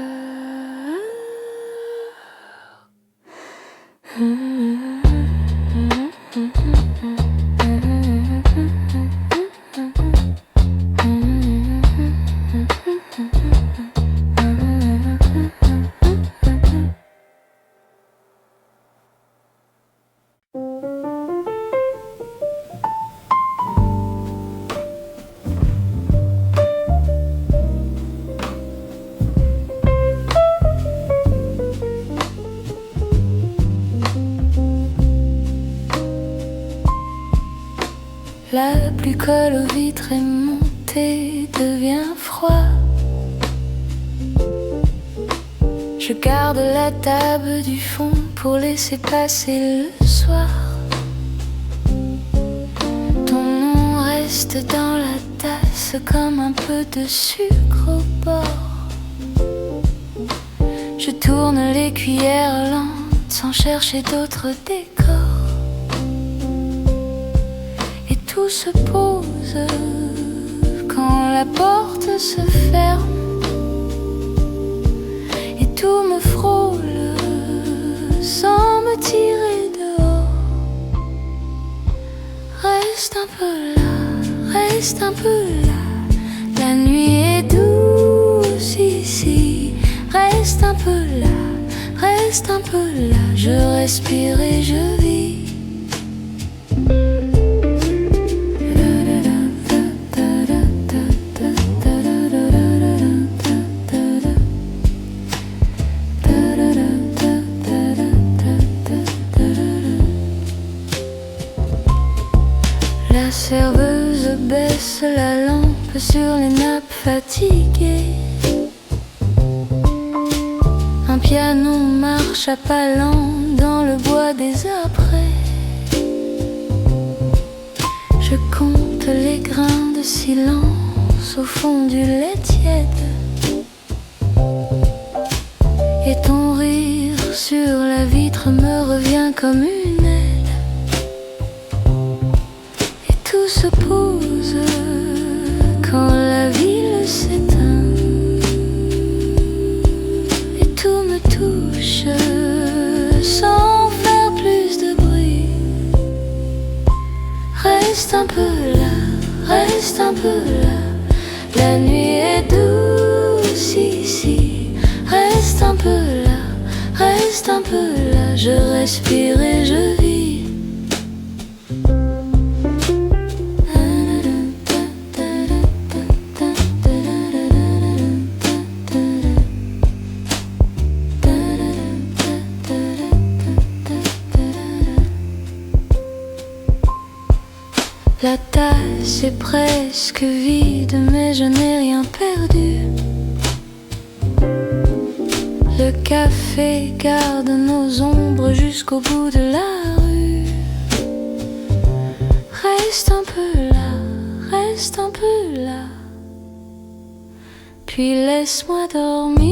La pluie colle aux vitres et mon thé devient froid. Je garde la table du fond pour laisser passer le soir. Ton nom reste dans la tasse comme un peu de sucre au bord. Je tourne les cuillères lentes sans chercher d'autres décors. Tout se pose quand la porte se ferme, et tout me frôle sans me tirer dehors. Reste un peu là, reste un peu là. La nuit est douce ici. Reste un peu là, reste un peu là. Je respire et je vis. La serveuse baisse la lampe sur les nappes fatiguées. Un piano marche à pas lents dans le bois des apprêts. Je compte les grains de silence au fond du lait tiède. Et ton rire sur la vitre me revient comme une aide. Et tout se pose quand la ville s'éteint. Et tout me touche sans faire plus de bruit. Reste un peu là, reste un peu là. La nuit est douce ici. Reste un peu là, reste un peu là. Je respire et je vis. La tasse est presque vide, mais je n'ai rien perdu. Le café garde nos ombres jusqu'au bout de la rue. Reste un peu là, reste un peu là. Puis laisse-moi dormir.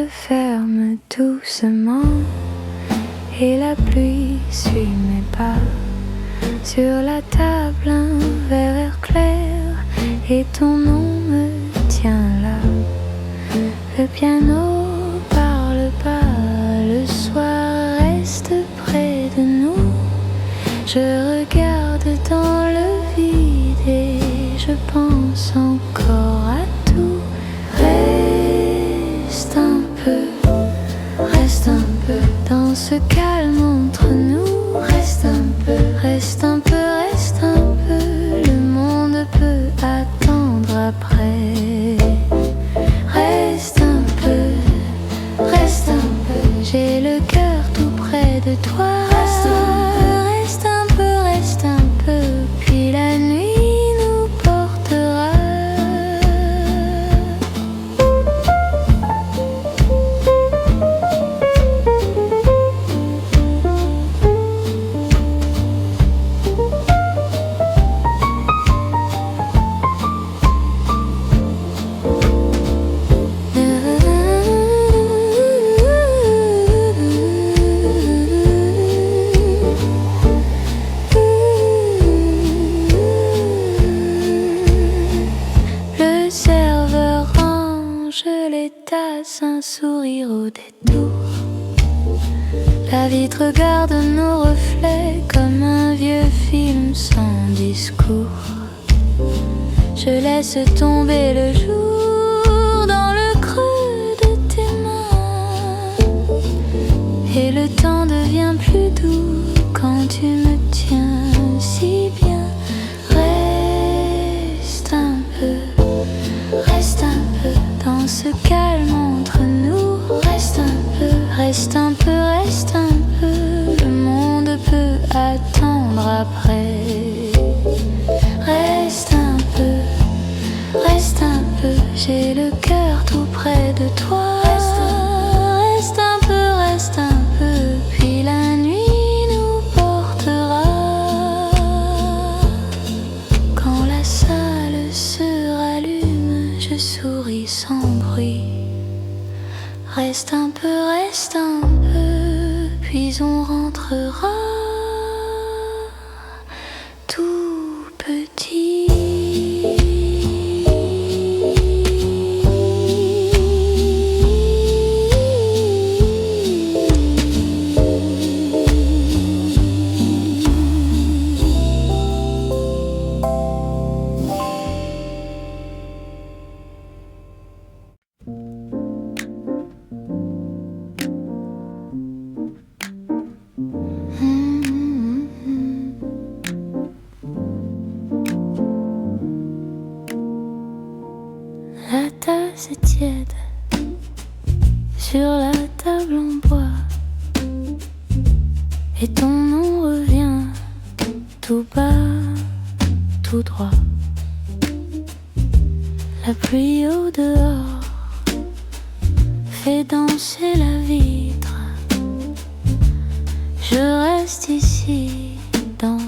Ferme doucement et la pluie suit mes pas. Sur la table un verre clair et ton nom me tient là. Le piano parle pas, le soir reste près de nous. Je regarde dans le vide et je pense encore à tout. Reste un peu dans ce calme entre nous. Reste un peu, reste un peu, reste un peu. Le monde peut attendre après. Reste un peu, reste un peu. J'ai le cœur tout près de toi. Reste un peu, reste un peu. Puis la nuit nous portera. Un sourire au détour. La vitre regarde nos reflets comme un vieux film sans discours. Je laisse tomber le jour dans le creux de tes mains. Et le temps devient plus doux quand tu me tiens si bien. Reste un peu dans ce calme entre nous. Reste un peu, reste un peu, reste un peu. Le monde peut attendre après. Reste un peu, j'ai le cœur tout près de toi. Reste un peu, reste un peu. Puis la nuit nous portera. Quand la salle se rallume, je souris sans bruit. Reste un peu, puis on rentrera tout petit. assez tiède sur la table en bois, et ton nom revient tout bas, tout droit. La pluie au dehors fait danser la vitre. Je reste ici dans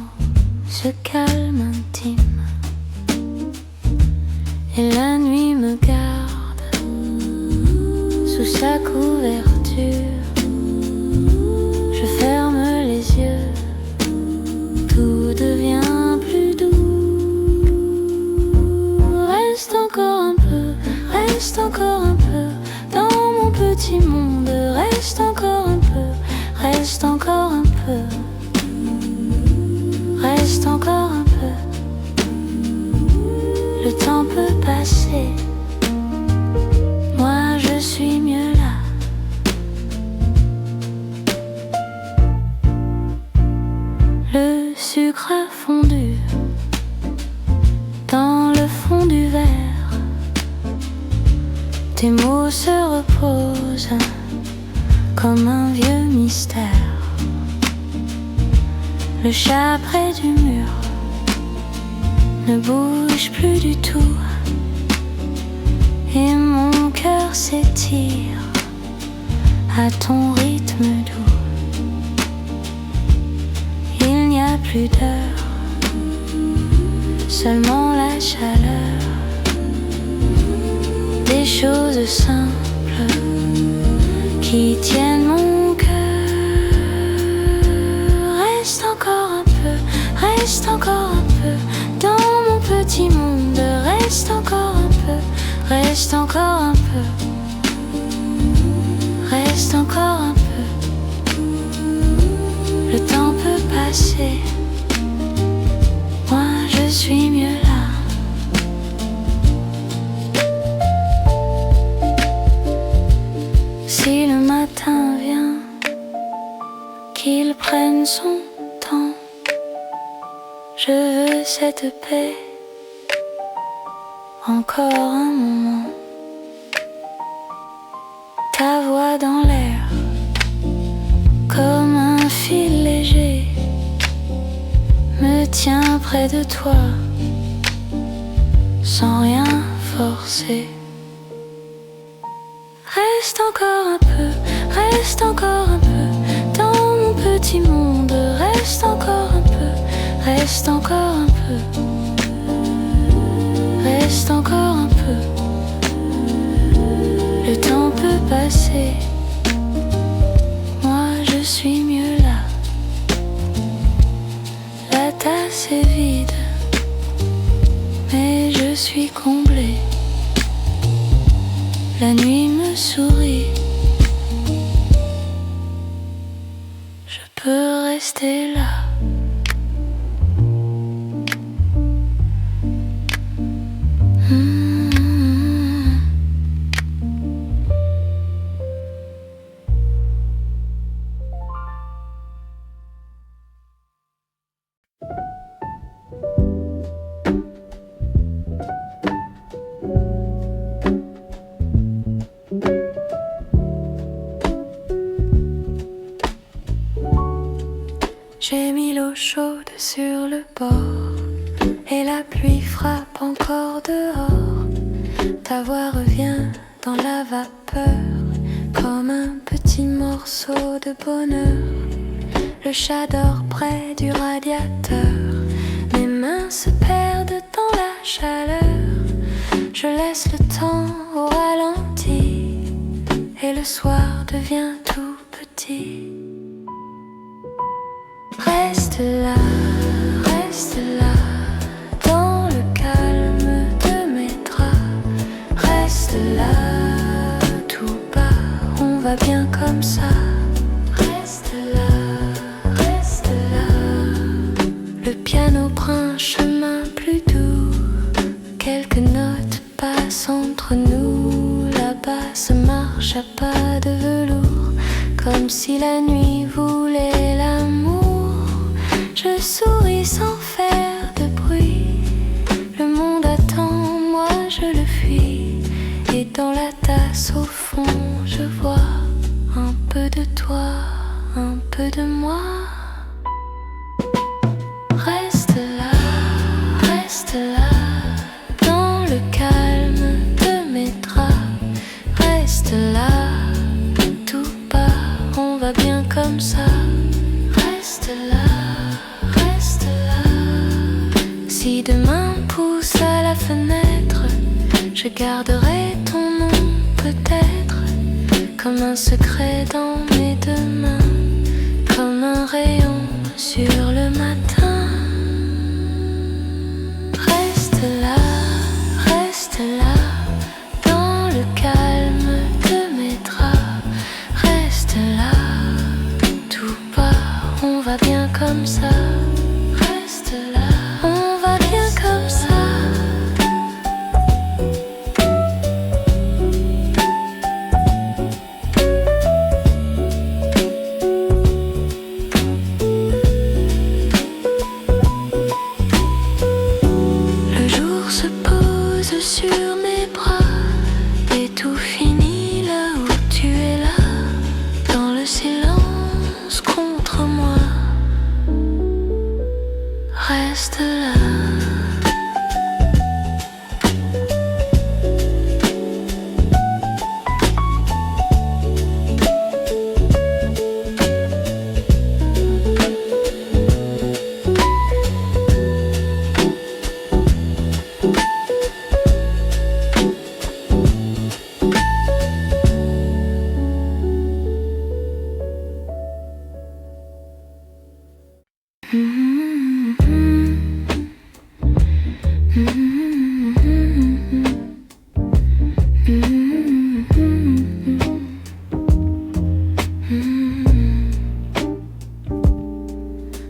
ce calme intime, et la nuit me garde sous sa couverture. Je ferme les yeux, tout devient plus doux. Reste encore un peu, reste encore un peu dans mon petit monde. Reste encore un peu, reste encore un peu, reste encore un peu. Le temps peut passer, moi je suis mieux là. Le sucre a fondu dans le fond du verre. Tes mots se reposent comme un vieux mystère. Le chat près du mur ne bouge plus du tout, et mon cœur s'étire à ton rythme doux. Il n'y a plus d'heure, seulement la chaleur des choses simples qui tiennent mon cœur. Reste encore un peu, reste encore un peu dans mon petit monde. Reste encore un peu, reste encore un peu, reste encore un peu. Le temps peut passer, moi je suis mieux là. Si le matin vient, qu'il prenne son temps. Je veux cette paix, encore un moment. Ta voix dans l'air, comme un fil léger, me tient près de toi, sans rien forcer. Reste encore un peu, reste encore un peu dans mon petit monde. Reste encore un peu, reste encore un peu, reste encore un peu. Le temps peut passer, moi je suis mieux là. La tasse est vide, mais je suis comblée. La nuit me sourit, je peux rester là. J'ai mis l'eau chaude sur le bord, et la pluie frappe encore dehors. Ta voix revient dans la vapeur, comme un petit morceau de bonheur. Le chat dort près du radiateur, mes mains se perdent dans la chaleur. Je laisse le temps au ralenti, et le soir devient tout petit. Reste là, dans le calme de mes draps. Reste là, tout bas, on va bien comme ça. Reste là. Le piano prend un chemin plus doux, quelques notes passent entre nous. La basse marche à pas de velours, comme si la nuit voulait l'amour. Je souris sans faire de bruit. Le monde attend, moi je le fuis. Et dans peu de moi. Reste là, dans le calme de mes draps. Reste là, tout bas, on va bien comme ça. Reste là. Si demain pousse à la fenêtre, je garderai ton nom peut-être, comme un secret dans mes deux mains, comme un rayon sur le matin. Reste là, dans le calme de mes draps. Reste là, tout bas, on va bien comme ça. Reste là, on va bien comme ça. Sur mes bras, et tout finit là où tu es là, dans le silence contre moi. Reste là.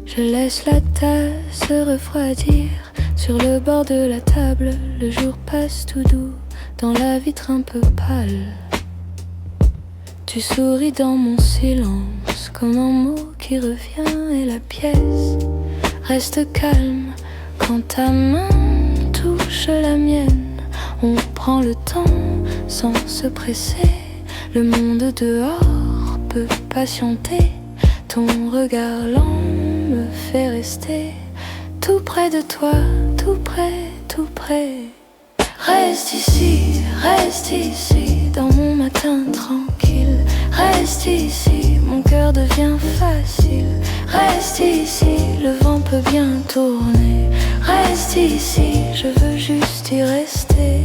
Je laisse la tasse refroidir sur le bord de la table. Le jour passe tout doux dans la vitre un peu pâle. Tu souris dans mon silence comme un mot qui revient et la pièce reste calme quand ta main touche la mienne. On prend le temps sans se presser. Le monde dehors peut patienter. Ton regard lent me fait rester tout près de toi, tout près, tout près. Reste ici, dans mon matin tranquille. Reste ici, mon cœur devient facile. Reste ici, le vent peut bien tourner. Reste ici, je veux juste y rester.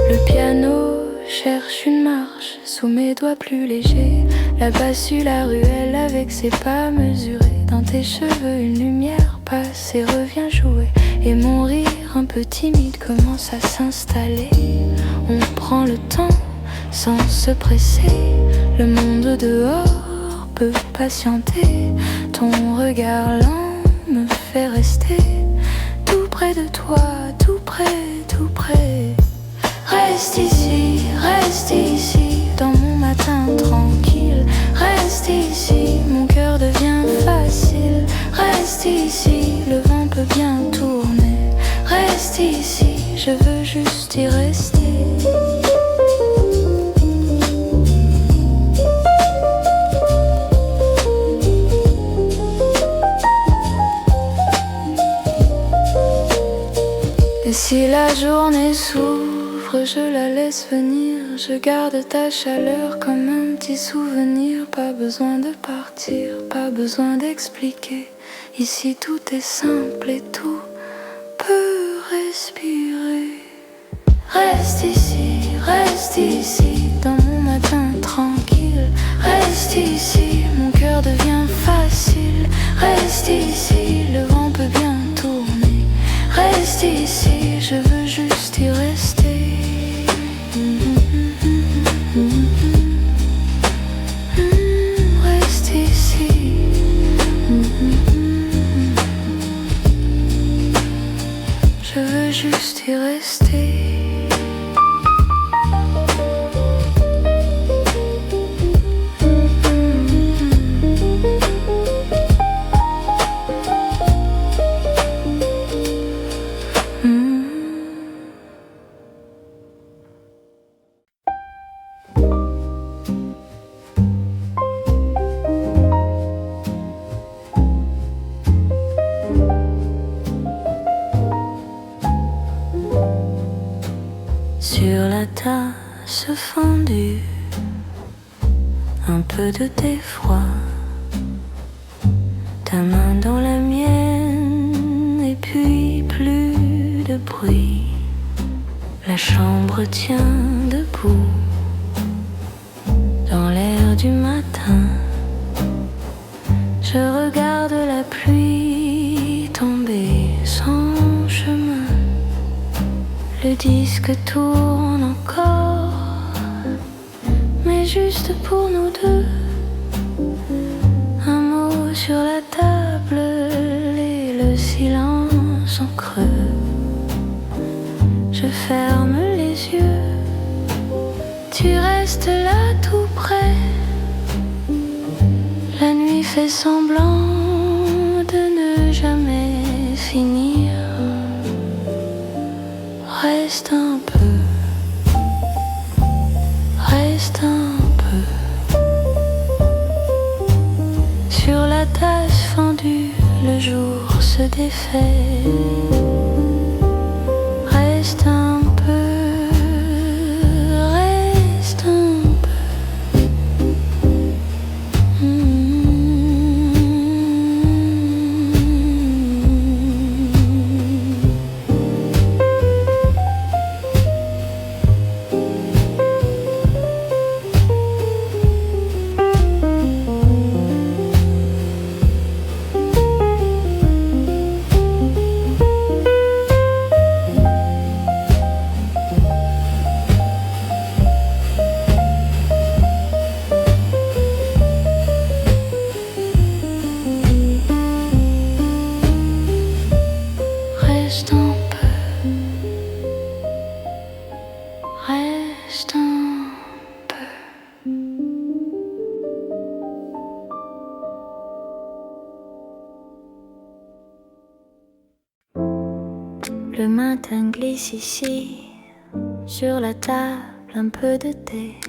Le piano cherche une marche sous mes doigts plus légers. La basse sur la ruelle avec ses pas mesurés. Dans tes cheveux une lumière passe et revient jouer. Et mon rire un peu timide commence à s'installer. On prend le temps sans se presser. Le monde dehors peut patienter. Ton regard lent me fait rester tout près de toi, tout près, tout près. Reste ici, dans mon matin tranquille. Reste ici, mon cœur devient facile. Reste ici, le vent peut bien tourner. Reste ici, je veux juste y rester. Et si la journée s'ouvre, je la laisse venir. Je garde ta chaleur comme un petit souvenir. Pas besoin de partir, pas besoin d'expliquer. Ici tout est simple et tout peut respirer. Reste ici, dans mon matin tranquille. Reste ici, mon cœur devient facile. Reste ici, le vent peut bien tourner. Reste ici, je veux juste y rester. Reste ici. Je veux juste y rester. tasse fondue, un peu de défroid, ta main dans la mienne, et puis plus de bruit. La chambre tient debout dans l'air du matin. Je regarde la pluie tomber sans chemin. Le disque tourne encore, mais juste pour nous deux. Un mot sur la table et le silence en creux. Je ferme les yeux, tu restes là tout près. La nuit fait semblant de ne jamais finir. Reste un peu, reste un peu. Sur la tasse fendue, le jour se défait. Reste un peu, reste un peu. Reste un peu, reste un peu. Le matin glisse ici, sur la table un peu de thé.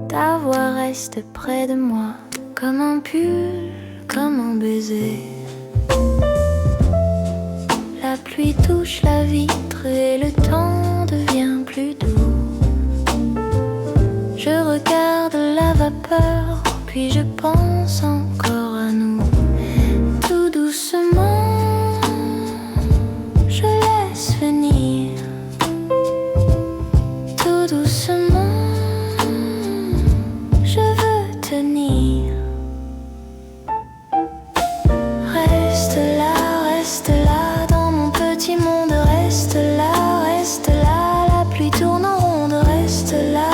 Ta voix reste près de moi, comme un pull, comme un baiser. La pluie touche la vitre et le temps devient plus doux. Je regarde la vapeur, puis je pense encore à nous. Tout doucement, je laisse venir. Tout doucement, je veux tenir. Reste là dans mon petit monde. Reste là, la pluie tourne en ronde. Reste là,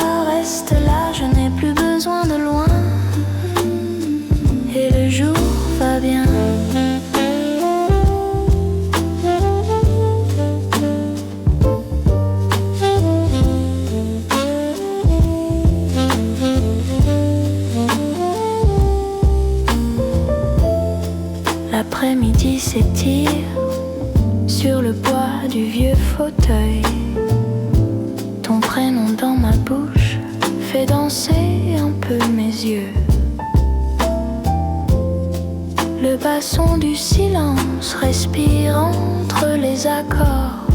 je n'ai plus besoin de loin. Et le jour va bien. L'après-midi s'étire sur le bois du vieux fauteuil. Ton prénom dans ma bouche fait danser un peu mes yeux. Le basson du silence respire entre les accords,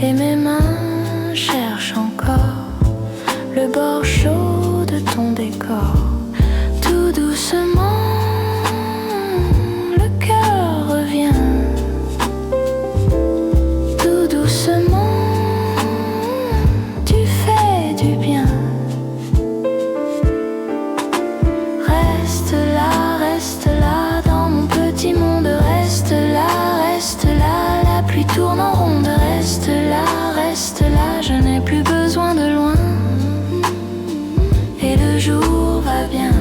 et mes mains cherchent encore le bord chaud de ton décor. Tout doucement, le cœur revient. Tout doucement, tu fais du bien. Reste là dans mon petit monde. Reste là, la pluie tourne en ronde. Reste là, je n'ai plus besoin de loin. Et le jour va bien.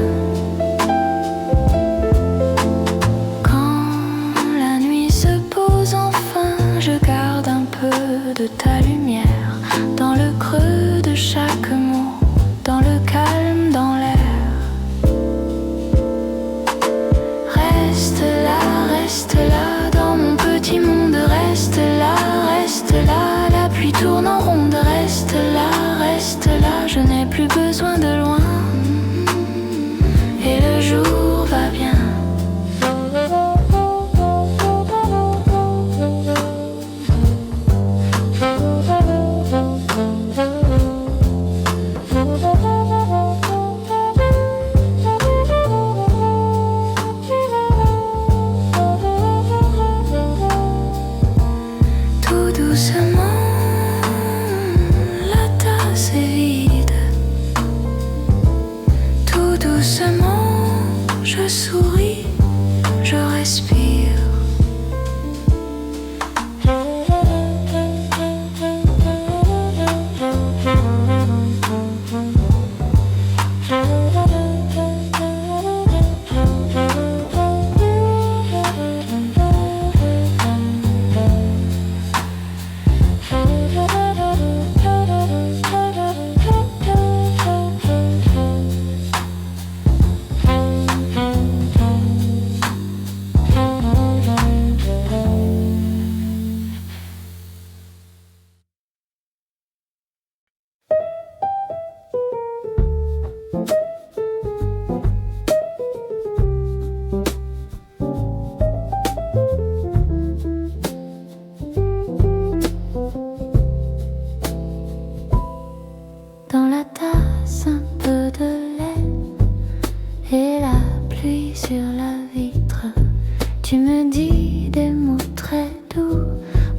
Tu me dis des mots très doux,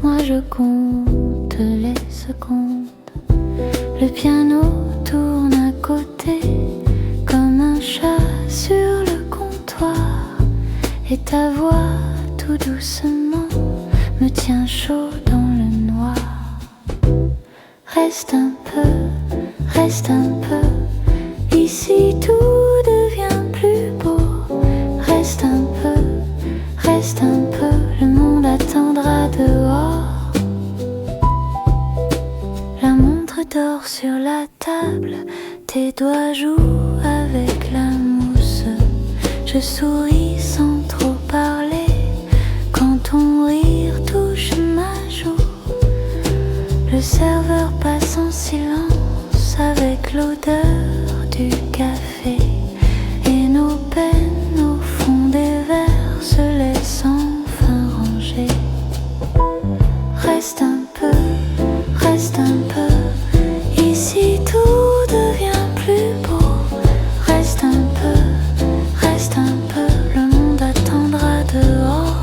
moi je compte les secondes. Le piano tourne à côté comme un chat sur le comptoir. Et ta voix tout doucement me tient chaud dans le noir. Reste un peu, ici tout devient plus beau. Reste un peu, le monde attendra dehors. La montre dort sur la table, tes doigts jouent avec la mousse. Je souris sans trop parler, quand ton rire touche ma joue. Le serveur passe en silence avec l'odeur du café. Et nos peines au fond des verres se laissent enfin ranger. Reste un peu, ici tout devient plus beau. Reste un peu, le monde attendra dehors.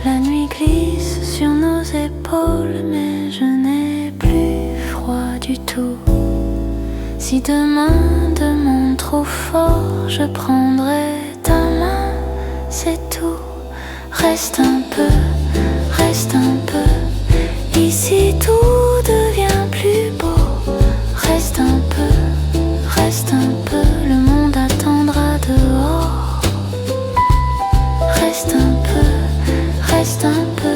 La nuit glisse sur nos épaules, mais je n'ai plus froid du tout. Si demain demande trop fort, je prendrai ta main, c'est tout. Reste un peu, ici tout devient plus beau. Reste un peu, le monde attendra dehors. Reste un peu,